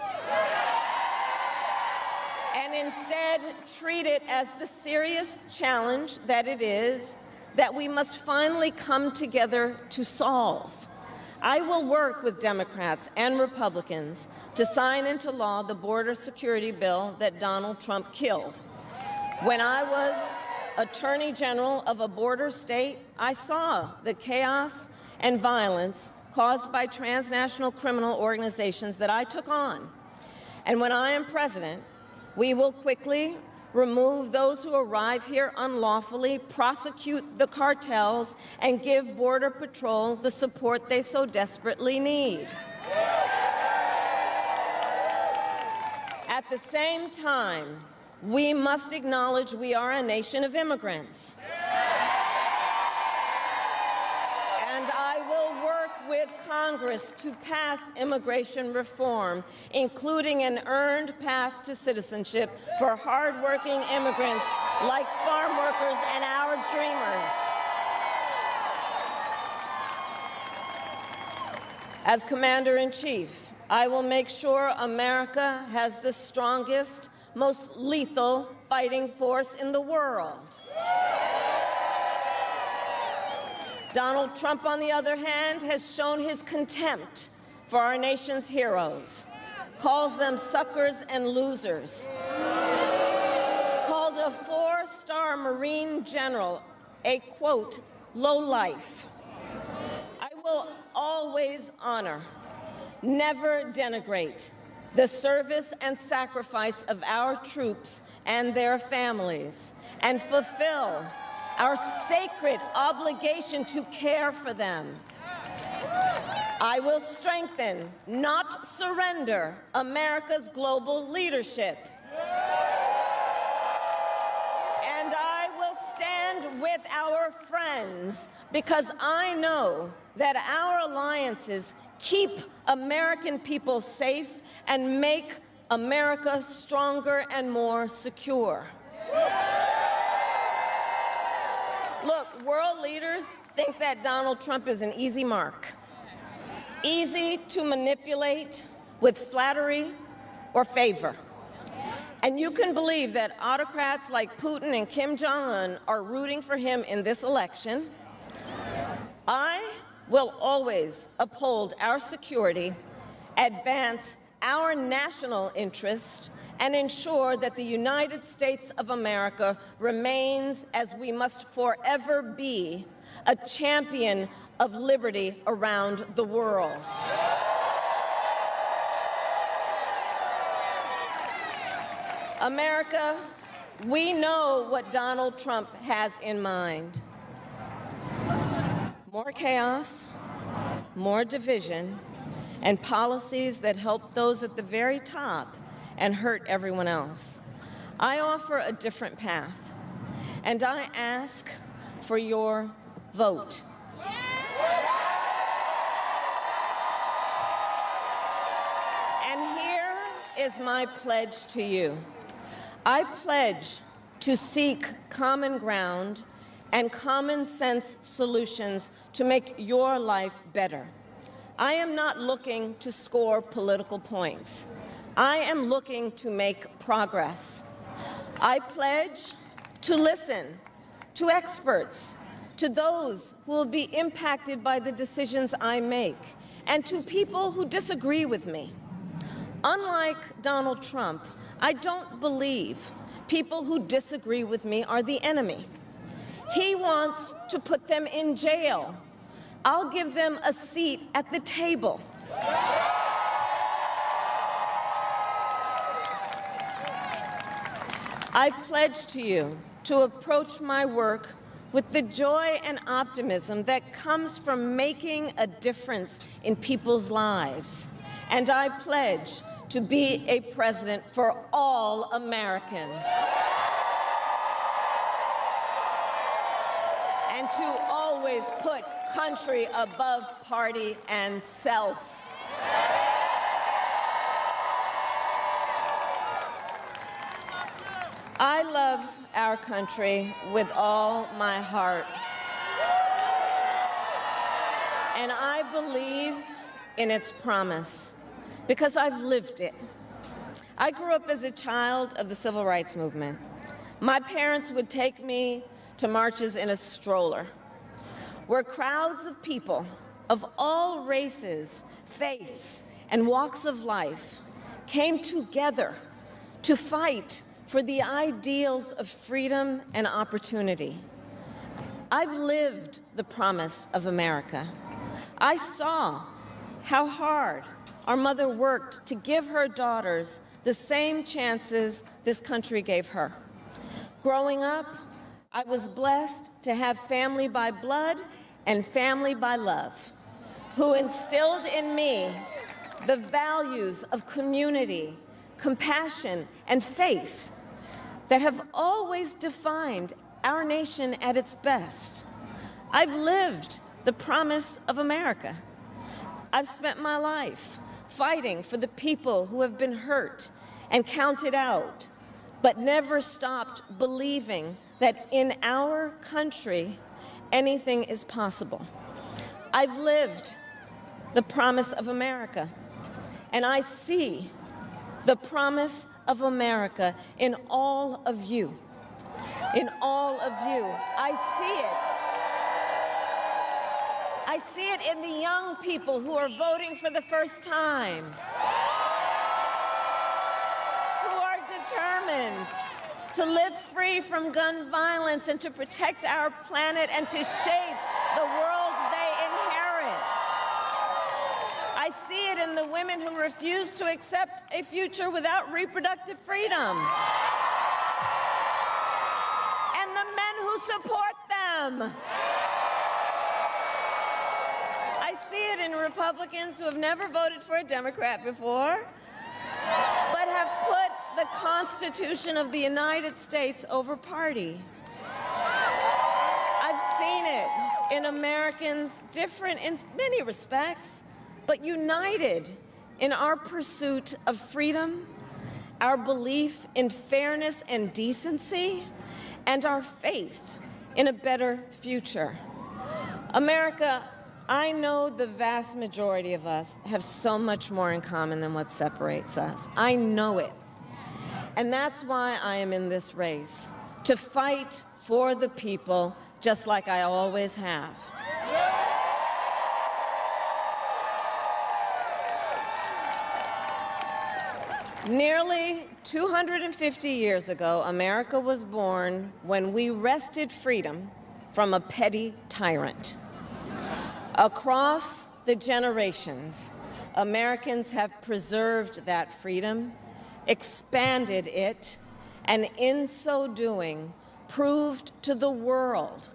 and instead treat it as the serious challenge that it is that we must finally come together to solve. I will work with Democrats and Republicans to sign into law the border security bill that Donald Trump killed. When I was Attorney General of a border state, I saw the chaos and violence caused by transnational criminal organizations that I took on. And when I am president, we will quickly remove those who arrive here unlawfully, prosecute the cartels, and give Border Patrol the support they so desperately need. At the same time, we must acknowledge we are a nation of immigrants. And I will work with Congress to pass immigration reform, including an earned path to citizenship for hardworking immigrants like farm workers and our dreamers. As Commander-in-Chief, I will make sure America has the strongest, most lethal fighting force in the world. Donald Trump, on the other hand, has shown his contempt for our nation's heroes, calls them suckers and losers, called a four-star Marine general a, quote, lowlife. I will always honor, never denigrate, the service and sacrifice of our troops and their families, and fulfill our sacred obligation to care for them. I will strengthen, not surrender, America's global leadership. And I will stand with our friends because I know that our alliances keep American people safe and make America stronger and more secure. Look, world leaders think that Donald Trump is an easy mark, easy to manipulate with flattery or favor. And you can believe that autocrats like Putin and Kim Jong-un are rooting for him in this election. I will always uphold our security, advance our national interest, and ensure that the United States of America remains, as we must forever be, a champion of liberty around the world. America, we know what Donald Trump has in mind. More chaos, more division, and policies that help those at the very top and hurt everyone else. I offer a different path, and I ask for your vote. And here is my pledge to you. I pledge to seek common ground and common sense solutions to make your life better. I am not looking to score political points. I am looking to make progress. I pledge to listen to experts, to those who will be impacted by the decisions I make, and to people who disagree with me. Unlike Donald Trump, I don't believe people who disagree with me are the enemy. He wants to put them in jail. I'll give them a seat at the table. I pledge to you to approach my work with the joy and optimism that comes from making a difference in people's lives. And I pledge to be a president for all Americans. And to always put country above party and self. I love our country with all my heart. And I believe in its promise because I've lived it. I grew up as a child of the Civil Rights Movement. My parents would take me to marches in a stroller, where crowds of people of all races, faiths, and walks of life came together to fight for the ideals of freedom and opportunity. I've lived the promise of America. I saw how hard our mother worked to give her daughters the same chances this country gave her. Growing up, I was blessed to have family by blood and family by love, who instilled in me the values of community, compassion, and faith that have always defined our nation at its best. I've lived the promise of America. I've spent my life fighting for the people who have been hurt and counted out, but never stopped believing that in our country, anything is possible. I've lived the promise of America, and I see the promise of America in all of you. In all of you. I see it. I see it in the young people who are voting for the first time, who are determined to live free from gun violence and to protect our planet and to shape the world they inherit. I see it in the women who refuse to accept a future without reproductive freedom. And the men who support them. I see it in Republicans who have never voted for a Democrat before, but have put the Constitution of the United States over party. I've seen it in Americans different in many respects, but united in our pursuit of freedom, our belief in fairness and decency, and our faith in a better future. America, I know the vast majority of us have so much more in common than what separates us. I know it. And that's why I am in this race, to fight for the people just like I always have. Nearly 250 years ago, America was born when we wrested freedom from a petty tyrant. Across the generations, Americans have preserved that freedom, expanded it, and in so doing, proved to the world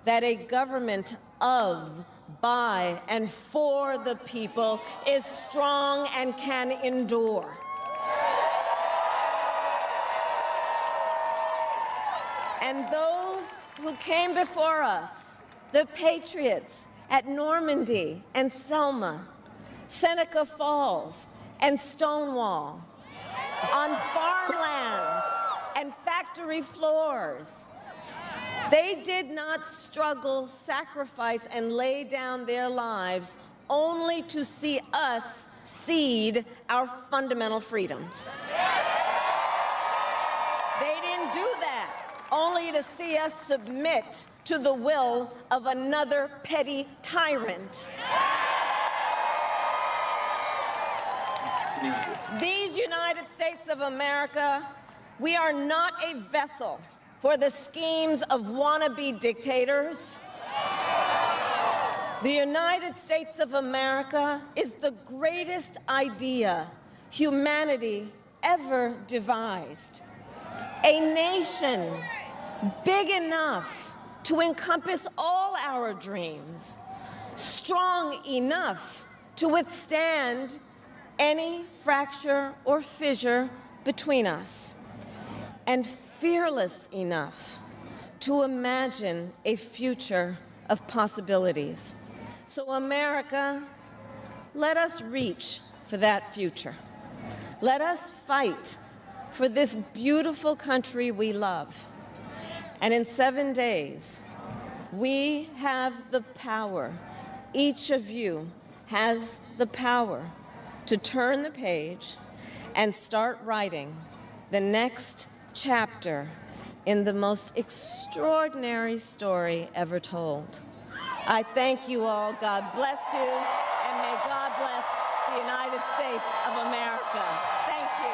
that a government of, by, and for the people is strong and can endure. And those who came before us, the patriots at Normandy and Selma, Seneca Falls and Stonewall, on farmlands and factory floors, they did not struggle, sacrifice, and lay down their lives only to see us cede our fundamental freedoms. They didn't do that only to see us submit to the will of another petty tyrant. These United States of America, we are not a vessel for the schemes of wannabe dictators. The United States of America is the greatest idea humanity ever devised. A nation big enough to encompass all our dreams, strong enough to withstand any fracture or fissure between us, and fearless enough to imagine a future of possibilities. So, America, let us reach for that future. Let us fight for this beautiful country we love. And in 7 days, we have the power, each of you has the power to turn the page and start writing the next chapter in the most extraordinary story ever told. I thank you all. God bless you, and may God bless the United States of America. Thank you.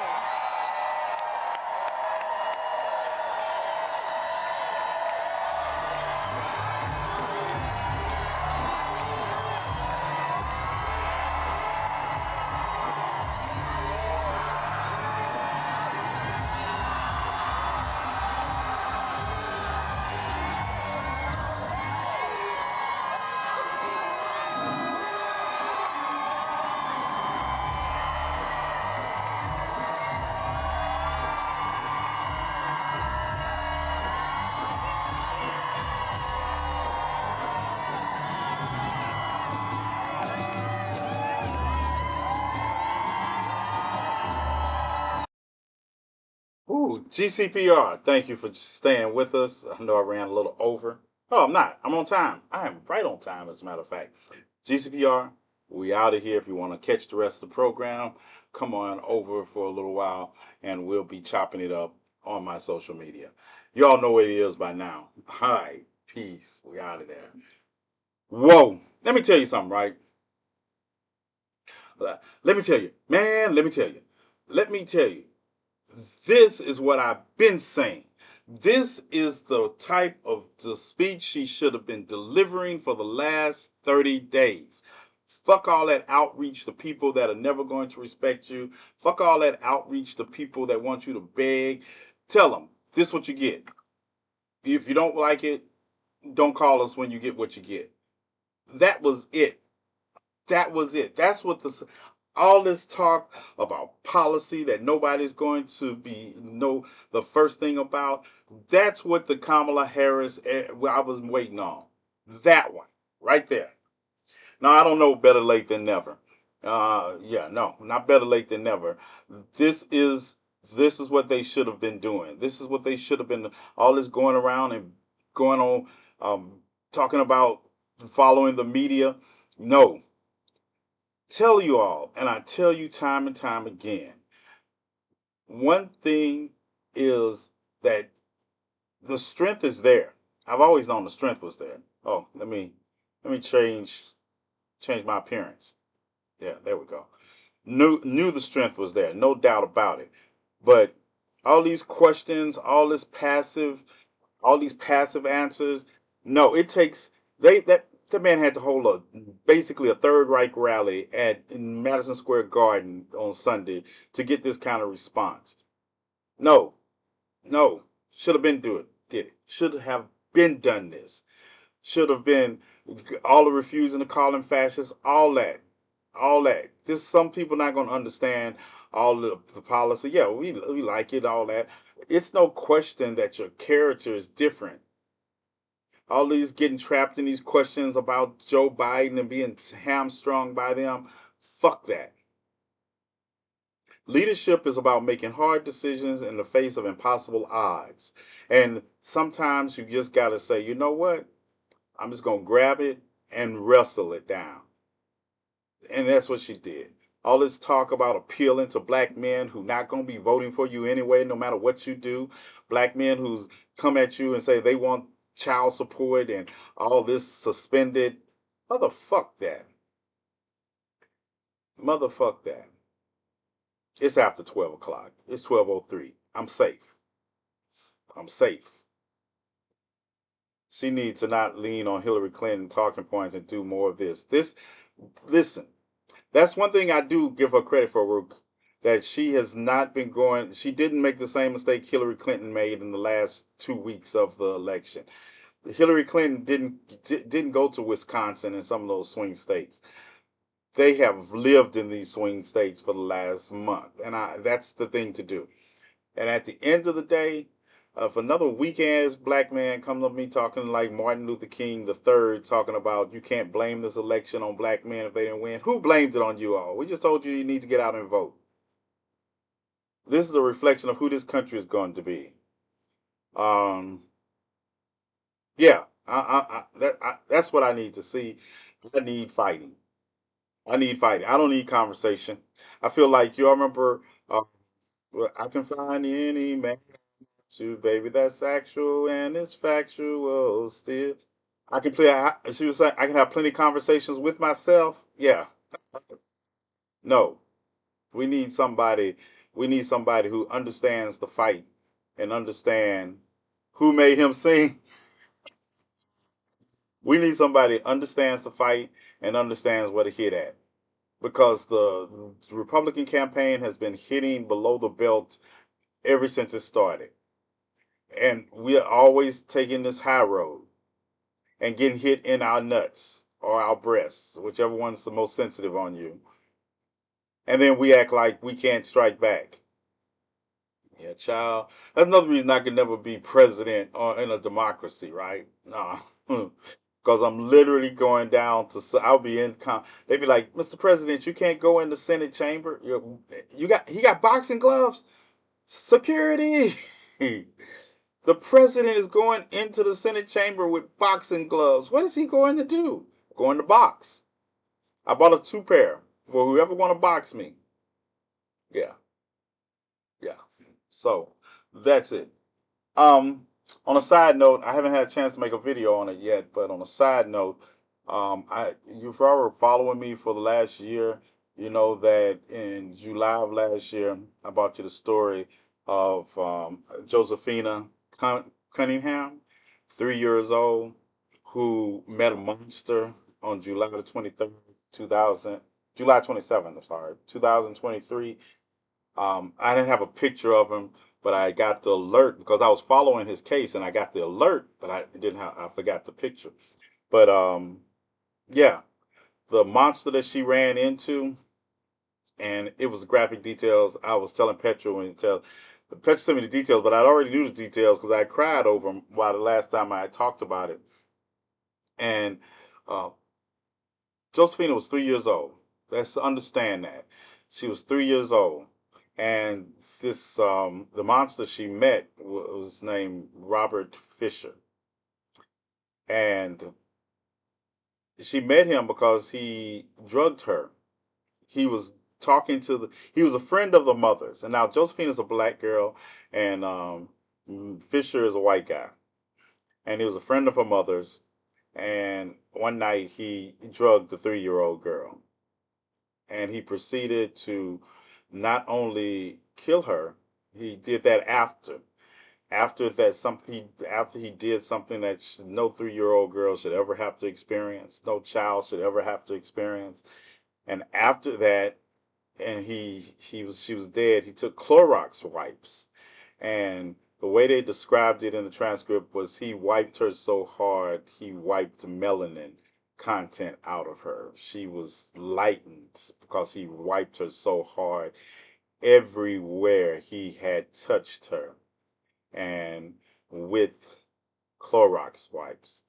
Woo! GCPR, thank you for staying with us. I know I ran a little over. Oh, I'm not. I'm on time. I am right on time, as a matter of fact. GCPR, we out of here. If you want to catch the rest of the program, come on over for a little while and we'll be chopping it up on my social media. You all know what it is by now. All right. Peace. We out of there. Whoa. Let me tell you something, right? Let me tell you. Man, let me tell you. Let me tell you. This is what I've been saying. This is the type of the speech she should have been delivering for the last 30 days. Fuck all that outreach to people that are never going to respect you. Fuck all that outreach to people that want you to beg. Tell them this is what you get. If you don't like it, don't call us when you get what you get. That was it. That was it. That's what the all this talk about policy that nobody's going to be know the first thing about. That's what the Kamala Harris I was waiting on. That one right there. Now I don't know, better late than never. Yeah, no, not better late than never. This is this is what they should have been doing. This is what they should have been. All this going around and going on, talking about following the media. No, tell you all, and I tell you time and time again, one thing is that the strength is there. I've always known the strength was there. Oh, let me change my appearance. Yeah, there we go. Knew the strength was there, no doubt about it. But all these questions, all these passive answers, no, it takes they that man had to hold a basically a Third Reich rally at in Madison Square Garden on Sunday to get this kind of response. No, no, should have been do it, did it. Should have been done this. Should have been all the refusing to call him fascist, all that. All that. This some people not gonna understand all the policy. Yeah, we like it, all that. It's no question that your character is different. All these getting trapped in these questions about Joe Biden and being hamstrung by them. Fuck that. Leadership is about making hard decisions in the face of impossible odds. And sometimes you just got to say, you know what? I'm just going to grab it and wrestle it down. And that's what she did. All this talk about appealing to black men who not going to be voting for you anyway, no matter what you do. Black men who's come at you and say they want child support and all this suspended. Motherfuck that. Motherfuck that. It's after 12 o'clock. It's 12:03. I'm safe. I'm safe. She needs to not lean on Hillary Clinton talking points and do more of this. Listen, that's one thing I do give her credit for, Rook, that she has not been going, she didn't make the same mistake Hillary Clinton made in the last 2 weeks of the election. Hillary Clinton didn't go to Wisconsin and some of those swing states. They have lived in these swing states for the last month, and that's the thing to do. And at the end of the day, if another weak ass black man comes up to me talking like Martin Luther King the third, talking about you can't blame this election on black men if they didn't win, who blamed it on you all? We just told you you need to get out and vote. This is a reflection of who this country is going to be. Um, yeah, that's what I need to see. I need fighting. I need fighting. I don't need conversation. I feel like you all remember. Well, I can find any man to baby that's actual and it's factual still. I can play. She was saying I can have plenty of conversations with myself. Yeah, no, we need somebody. We need somebody who understands the fight and understand who made him sing. We need somebody who understands the fight and understands where to hit at. Because the Republican campaign has been hitting below the belt ever since it started. And we are always taking this high road and getting hit in our nuts or our breasts, whichever one's the most sensitive on you. And then we act like we can't strike back. Yeah, child. That's another reason I could never be president or in a democracy, right? No. Because I'm literally going down to, I'll be in, they'd be like, Mr. President, you can't go in the Senate chamber. He got boxing gloves. Security! The president is going into the Senate chamber with boxing gloves. What is he going to do? Going to box. I bought a two pair for whoever want to box me. Yeah, yeah. So that's it. Um, on a side note, I haven't had a chance to make a video on it yet, but on a side note, I you've already following me for the last year. You know that in July of last year, I brought you the story of Josephina Cunningham, 3 years old, who met a monster on July the 23rd, 2000, July 27th, I'm sorry, 2023. I didn't have a picture of him, but I got the alert because I was following his case and I got the alert, but I didn't have, I forgot the picture. But yeah, the monster that she ran into, and it was graphic details. I was telling Petra when Petra sent me the details, but I already knew the details because I cried over them while the last time I talked about it. And uh, Josephina was 3 years old. Let's understand that. She was 3 years old. And this the monster she met was named Robert Fisher. And she met him because he drugged her. He was talking to he was a friend of the mother's. And now Josephine is a black girl and Fisher is a white guy. And he was a friend of her mother's. And one night he drugged the 3-year-old girl. And he proceeded to not only kill her, he did that after he did something that no 3-year-old girl should ever have to experience, no child should ever have to experience. And after that, and she was dead, he took Clorox wipes, and the way they described it in the transcript was he wiped her so hard he wiped melanin content out of her. She was lightened because he wiped her so hard everywhere he had touched her, and with Clorox wipes,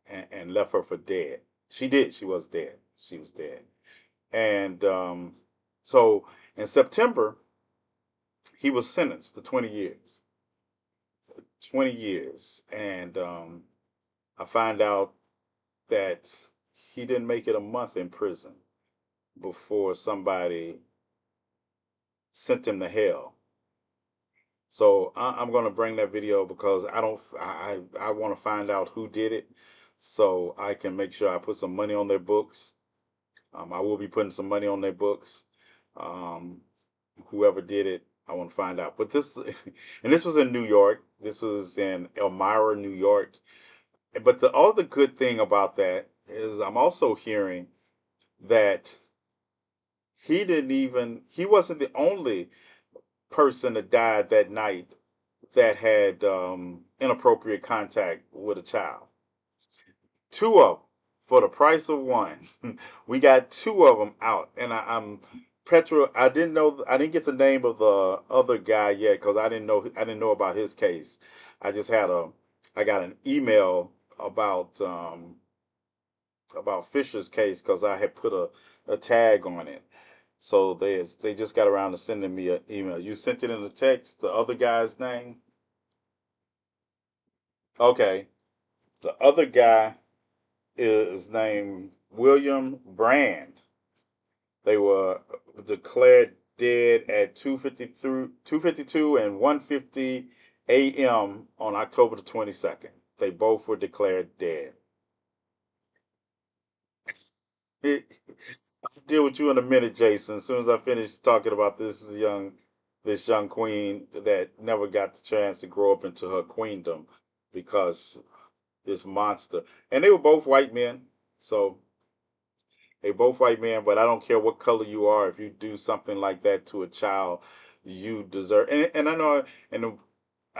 and left her for dead. She did. She was dead. She was dead. And so in September, he was sentenced to 20 years. 20 years. And I find out that he didn't make it a month in prison before somebody sent him to hell. So I'm going to bring that video because I want to find out who did it so I can make sure I put some money on their books. I will be putting some money on their books. Um, Whoever did it, I want to find out. But this, and this was in New York. This was in Elmira, New York. But the other good thing about that is I'm also hearing that he wasn't the only person that died that night that had inappropriate contact with a child. Two of them for the price of one. We got two of them out, and I'm Petra. I didn't get the name of the other guy yet because I didn't know about his case. I just had a I got an email about Fisher's case because I had put a tag on it. So they just got around to sending me an email. You sent it in the text. The other guy's name. Okay, the other guy is named William Brand. They were declared dead at 2:52 and 1:50 a.m. on October the 22nd. They both were declared dead. I'll deal with you in a minute, Jason. As soon as I finish talking about this young queen that never got the chance to grow up into her queendom because this monster. And they were both white men. So they both white men, but I don't care what color you are. If you do something like that to a child, you deserve. And I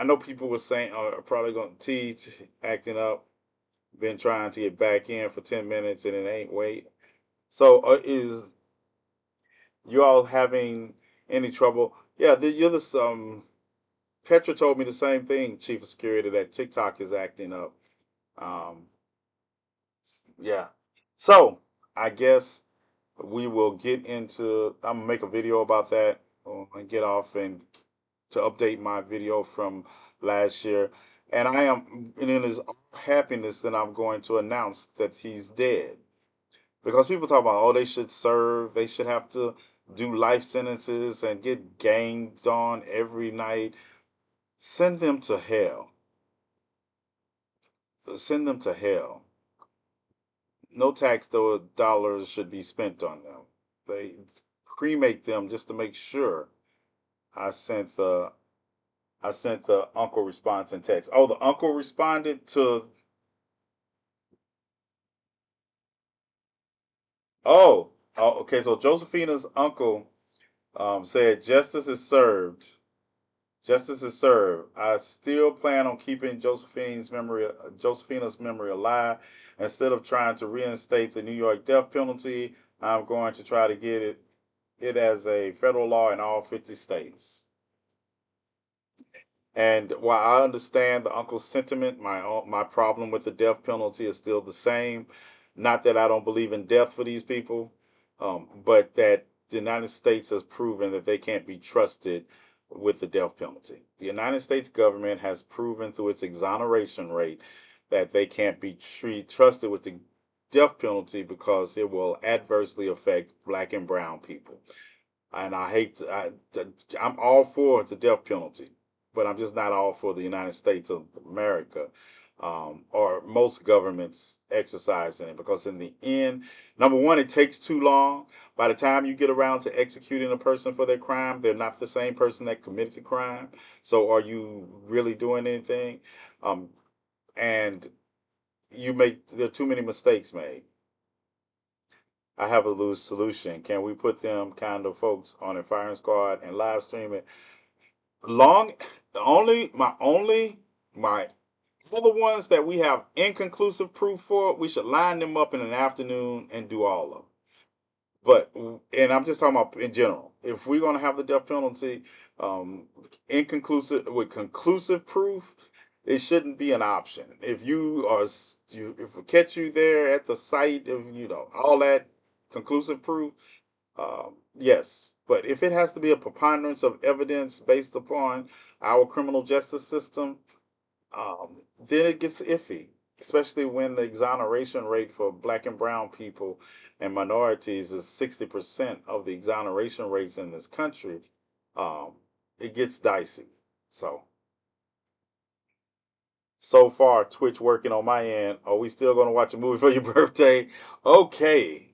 know people were saying, are probably going to teach acting up, been trying to get back in for 10 minutes and it ain't wait. So is you all having any trouble? Yeah, you're this. Petra told me the same thing, Chief of Security, that TikTok is acting up. Um, yeah. So I guess we will get into. I'm gonna make a video about that and get off and to update my video from last year. And I am, and in his happiness, that I'm going to announce that he's dead. Because people talk about, oh, they should serve, they should have to do life sentences and get ganged on every night. Send them to hell. Send them to hell. No tax dollars should be spent on them. They cremate them just to make sure. I sent the I sent the uncle response in text. Oh, the uncle responded to. Okay. So Josephina's uncle said justice is served. Justice is served. I still plan on keeping Josephina's memory alive. Instead of trying to reinstate the New York death penalty, I'm going to try to get it as a federal law in all 50 states. And while I understand the uncle's sentiment, my problem with the death penalty is still the same. Not that I don't believe in death for these people, but that the United States has proven that they can't be trusted with the death penalty. The United States government has proven through its exoneration rate that they can't be trusted with the death penalty because it will adversely affect black and brown people. And I hate to, I'm all for the death penalty, but I'm just not all for the United States of America, or most governments exercising it, because in the end, number one, it takes too long. By the time you get around to executing a person for their crime, they're not the same person that committed the crime. So are you really doing anything? Um, and there are too many mistakes made. I have a loose solution. Can we put them kind of folks on a firing squad and live stream it? Long, my all the ones that we have inconclusive proof for, we should line them up in an afternoon and do all of them. But, and I'm just talking about in general. If we're going to have the death penalty, um, inconclusive with conclusive proof, it shouldn't be an option. If we catch you there at the site of all that conclusive proof, yes. But if it has to be a preponderance of evidence based upon our criminal justice system, then it gets iffy, especially when the exoneration rate for black and brown people and minorities is 60% of the exoneration rates in this country. Um, it gets dicey. So far, Twitch working on my end. Are we still going to watch a movie for your birthday? Okay.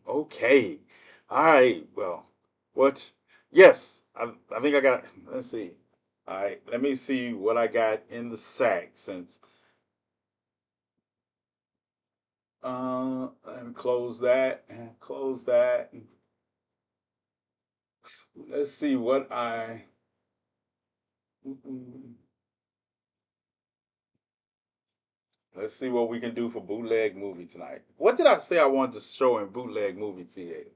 All right. Well, what? Yes, I think I got. Let's see. All right, let me see what I got in the sack since. Let me close that and close that. Let's see what I. Let's see what we can do for bootleg movie tonight. What did I say I wanted to show in bootleg movie theater?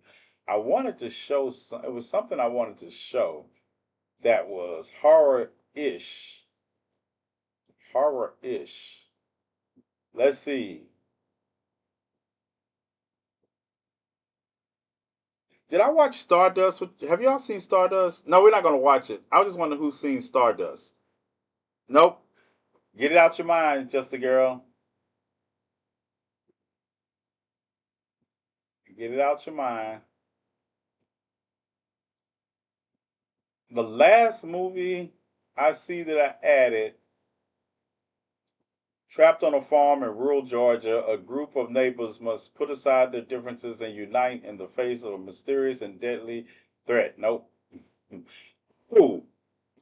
I wanted to show it was something I wanted to show that was horror-ish. Horror-ish. Let's see. Did I watch Stardust? Have y'all seen Stardust? No, we're not gonna watch it. I just wonder who's seen Stardust. Nope. Get it out your mind, just a girl. Get it out your mind. The last movie I see that I added, trapped on a farm in rural Georgia, a group of neighbors must put aside their differences and unite in the face of a mysterious and deadly threat. Nope. Ooh,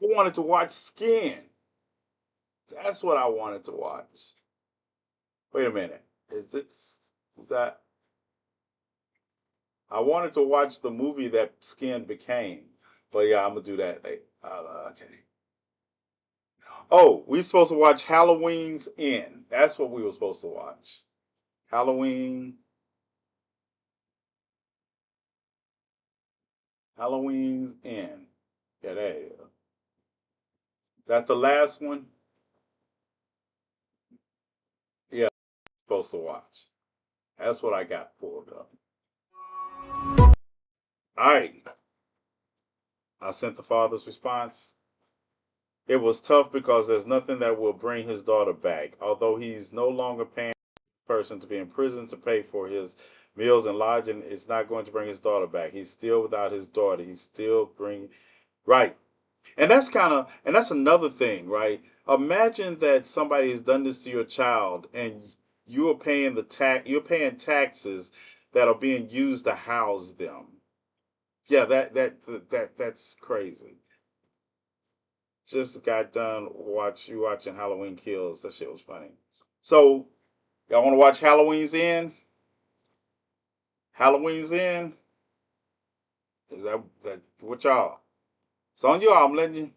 I wanted to watch Skin. That's what I wanted to watch. Wait a minute. Is that I wanted to watch the movie that Skin became. But yeah, I'm gonna do that. Okay. Oh, we supposed to watch Halloween's End. That's what we were supposed to watch. Halloween. Halloween's End. Yeah, there you go. That's the last one. Yeah, supposed to watch. That's what I got pulled up. All right. I sent the father's response. It was tough because there's nothing that will bring his daughter back. Although he's no longer paying a person to be in prison to pay for his meals and lodging, it's not going to bring his daughter back. He's still without his daughter. He's still bring right. And that's another thing, right? Imagine that somebody has done this to your child and you're paying taxes that are being used to house them. Yeah, that's crazy. Just got done watching Halloween Kills. That shit was funny. So y'all want to watch Halloween's End? Halloween's End? Is that what y'all? It's on y'all. I'm letting you.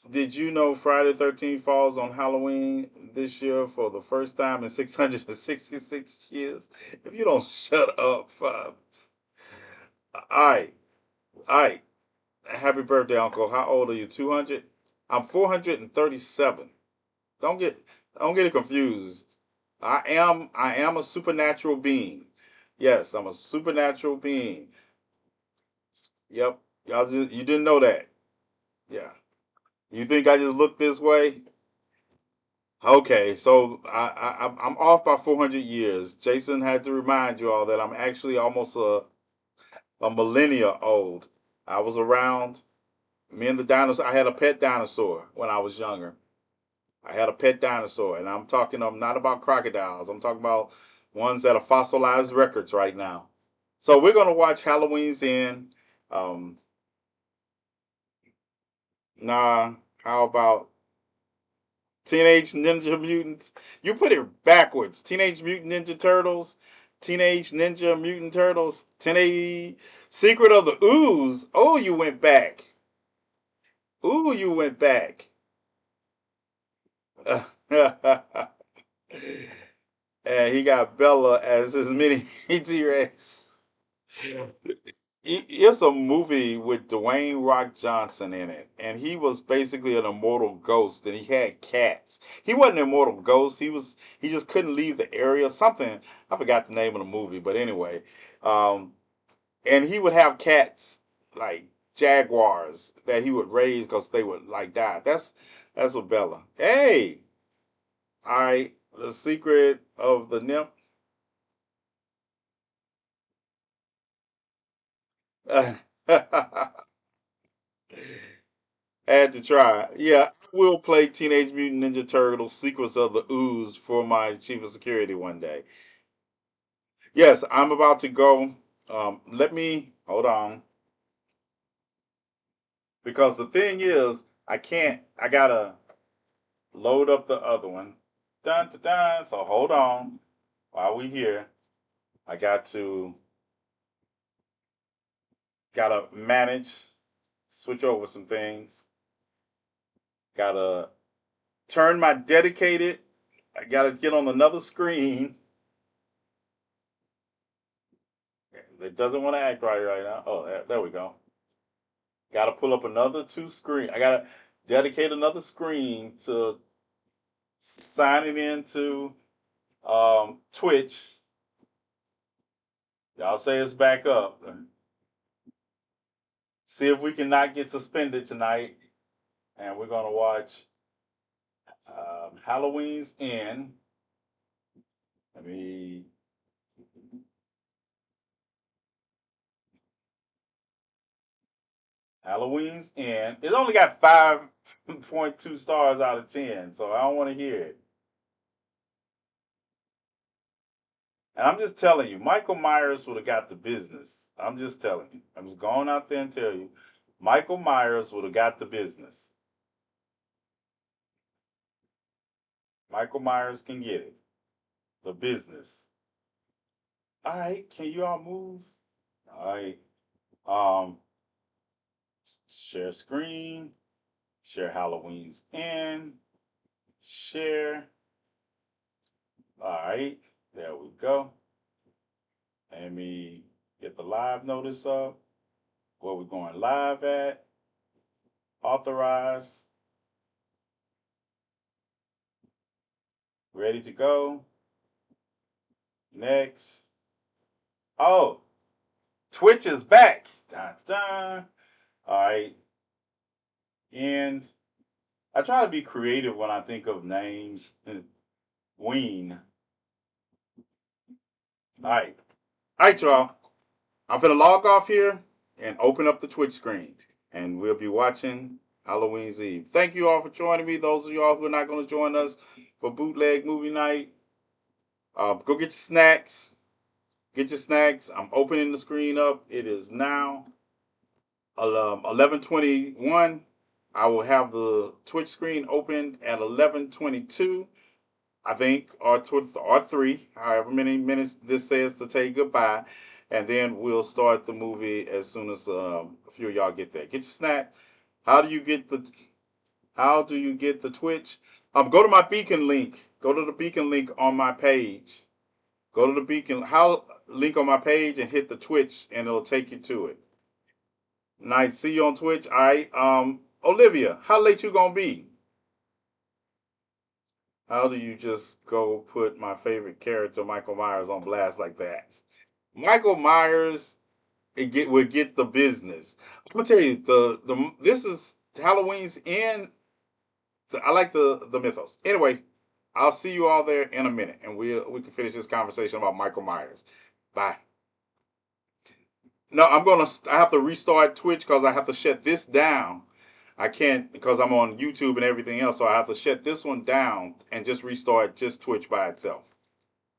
Did you know Friday the 13th falls on Halloween this year for the first time in 666 years? If you don't shut up, all right, all right. Happy birthday, Uncle. How old are you? 200? I'm 437. Don't get don't get it confused. I am a supernatural being. Yes, I'm a supernatural being. Yep. You didn't know that. Yeah. You think I just look this way? Okay, so I'm off by 400 years. Jason had to remind you all that I'm actually almost a millennia old. I was around me and the dinosaur. I had a pet dinosaur when I was younger. I had a pet dinosaur, and I'm talking not about crocodiles. I'm talking about ones that are fossilized records right now. So we're gonna watch Halloween's End. Um, nah, how about Teenage Ninja Mutants? You put it backwards. Teenage Mutant Ninja Turtles, Teenage Ninja Mutant Turtles, Teenage Secret of the Ooze. Oh, you went back. Ooh, you went back. And he got Bella as his mini T Rex. It's a movie with Dwayne Rock Johnson in it, and he was basically an immortal ghost, and he had cats. He wasn't an immortal ghost. He just couldn't leave the area. Something I forgot the name of the movie, but anyway, um, and he would have cats like jaguars that he would raise because they would like die. That's what Bella. Hey, all right, the secret of the nymph. Had to try. Yeah, I will play Teenage Mutant Ninja Turtles Secrets of the Ooze for my chief of security one day. Yes, I'm about to go. Let me hold on because the thing is, I can't. I gotta load up the other one. Dun dun dun. So hold on while we here. I gotta manage, switch over some things. Gotta turn my dedicated. I gotta get on another screen. It doesn't want to act right now. Oh, there we go. Got to pull up another two screen. I got to dedicate another screen to sign it into Twitch. Y'all say it's back up. See if we can not get suspended tonight. And we're gonna watch Halloween's End. Let me. Halloween's End. It's only got 5.2 stars out of 10, so I don't want to hear it. And I'm just telling you, Michael Myers would have got the business. I'm just telling you. I'm just going out there and tell you, Michael Myers would have got the business. Michael Myers can get it. The business. All right, can you all move? All right. Um, share screen. Share Halloween's End. Share. All right. There we go. Let me get the live notice up. Where we going live at? Authorize. Ready to go. Next. Oh, Twitch is back. Dun, dun. All right. And I try to be creative when I think of names. Ween. All right. All right, y'all. I'm going to log off here and open up the Twitch screen. And we'll be watching Halloween's Eve. Thank you all for joining me. Those of y'all who are not going to join us for bootleg movie night, go get your snacks. Get your snacks. I'm opening the screen up. It is now 11:21. I will have the Twitch screen opened at 11:22, I think, or 3, however many minutes this says to say goodbye, and then we'll start the movie as soon as a few of y'all get there. Get your snack. How do you get the Twitch? Go to my beacon link. Go to the beacon link on my page. Go to the beacon link on my page and hit the Twitch, and it'll take you to it. Nice. See you on Twitch. All right. Olivia, how late you gonna be? How do you just go put my favorite character, Michael Myers, on blast like that? Michael Myers would get the business. I'm gonna tell you this is Halloween's end. I like the mythos. Anyway, I'll see you all there in a minute, and we can finish this conversation about Michael Myers. Bye. No, I have to restart Twitch because I have to shut this down. I can't because I'm on YouTube and everything else, so I have to shut this one down and just restart just Twitch by itself.